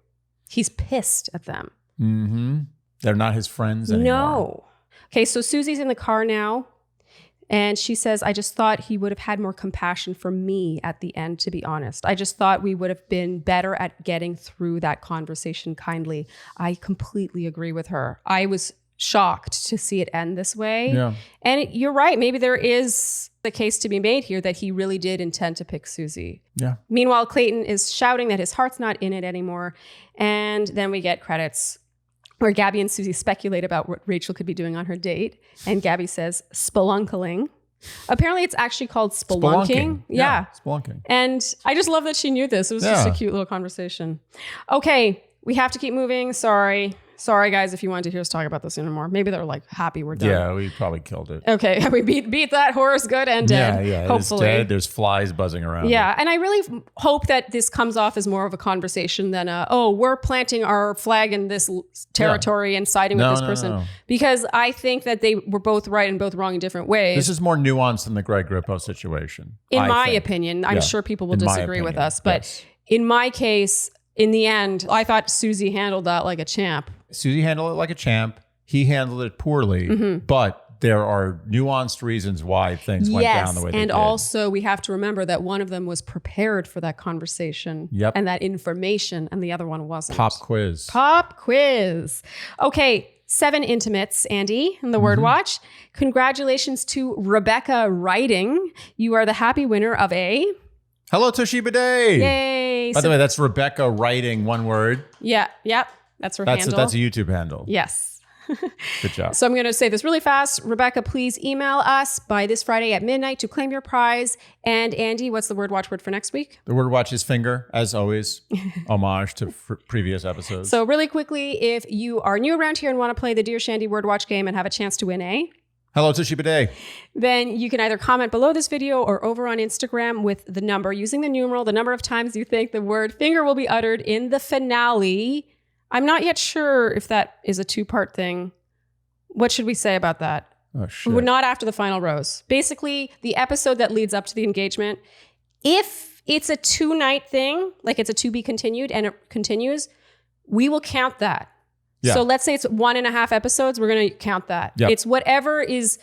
He's pissed at them. Mm-hmm. They're not his friends anymore. No. Okay, so Susie's in the car now. And she says, I just thought he would have had more compassion for me at the end, to be honest. I just thought we would have been better at getting through that conversation kindly. I completely agree with her. I was shocked to see it end this way. Yeah. And you're right. Maybe there is the case to be made here that he really did intend to pick Susie. Yeah. Meanwhile, Clayton is shouting that his heart's not in it anymore. And then we get credits where Gabby and Susie speculate about what Rachel could be doing on her date. And Gabby says, spelunkling. Apparently it's actually called spelunking. Yeah. Spelunking. And I just love that she knew this. It was just a cute little conversation. Okay, we have to keep moving. Sorry, guys, if you wanted to hear us talk about this anymore. Maybe they're like happy we're done. Yeah, we probably killed it. Okay, we beat that horse good and dead. Yeah, hopefully. It's dead. There's flies buzzing around. Yeah, and I really hope that this comes off as more of a conversation than we're planting our flag in this territory and siding with this person. No. Because I think that they were both right and both wrong in different ways. This is more nuanced than the Greg Grippo situation. In my opinion. I'm sure people will disagree with us. But in my case, in the end, I thought Susie handled that like a champ. Susie handled it like a champ. He handled it poorly, but there are nuanced reasons why things went down the way they did. And also we have to remember that one of them was prepared for that conversation and that information, and the other one wasn't. Pop quiz. Okay, 7 intimates, Andy, in the Word Watch. Congratulations to Rebecca Writing. You are the happy winner of a... Hello, Toshiba Day. Yay. By the way, that's Rebecca Writing, one word. Yeah, yep. That's her handle. That's a YouTube handle. Yes. Good job. So I'm going to say this really fast. Rebecca, please email us by this Friday at midnight to claim your prize. And Andy, what's the Word Watch word for next week? The Word Watch is finger, as always. Homage to previous episodes. So really quickly, if you are new around here and want to play the Dear Shandy Word Watch game and have a chance to win a... Hello, Toshiba Day. Then you can either comment below this video or over on Instagram with the number, using the numeral, the number of times you think the word finger will be uttered in the finale. I'm not yet sure if that is a 2-part thing. What should we say about that? Oh, shit. We're not after the final rose. Basically, the episode that leads up to the engagement, if it's a 2-night thing, like it's a to be continued and it continues, we will count that. Yeah. So let's say it's 1.5 episodes, we're going to count that. Yep. It's whatever is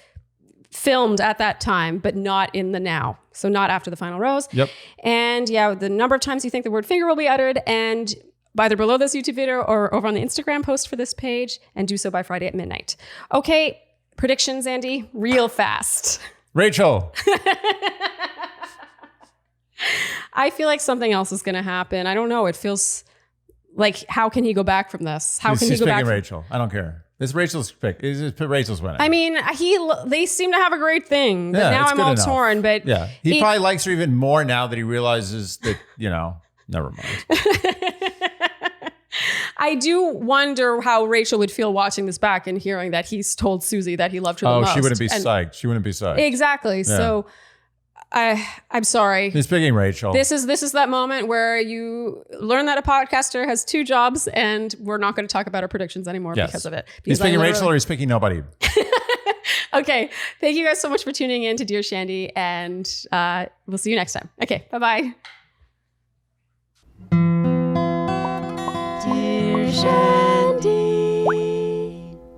filmed at that time, but not in the now. So not after the final rose. Yep. And the number of times you think the word finger will be uttered, and either below this YouTube video or over on the Instagram post for this page, and do so by Friday at midnight. Okay, predictions, Andy, real fast. Rachel. I feel like something else is going to happen. I don't know. It feels like, how can he go back from this? How can he go back? Rachel. I don't care. It's Rachel's pick. Rachel's winning. I mean, they seem to have a great thing, but now I'm all torn. But he probably likes her even more now that he realizes that, never mind. I do wonder how Rachel would feel watching this back and hearing that he's told Susie that he loved her the most. Oh, she wouldn't be psyched. She wouldn't be psyched. Exactly. Yeah. So I'm sorry. He's picking Rachel. This is that moment where you learn that a podcaster has 2 jobs, and we're not going to talk about our predictions anymore because of it. He's picking Rachel, or he's picking nobody. Okay. Thank you guys so much for tuning in to Dear Shandy, and we'll see you next time. Okay. Bye-bye. Dear Shandy.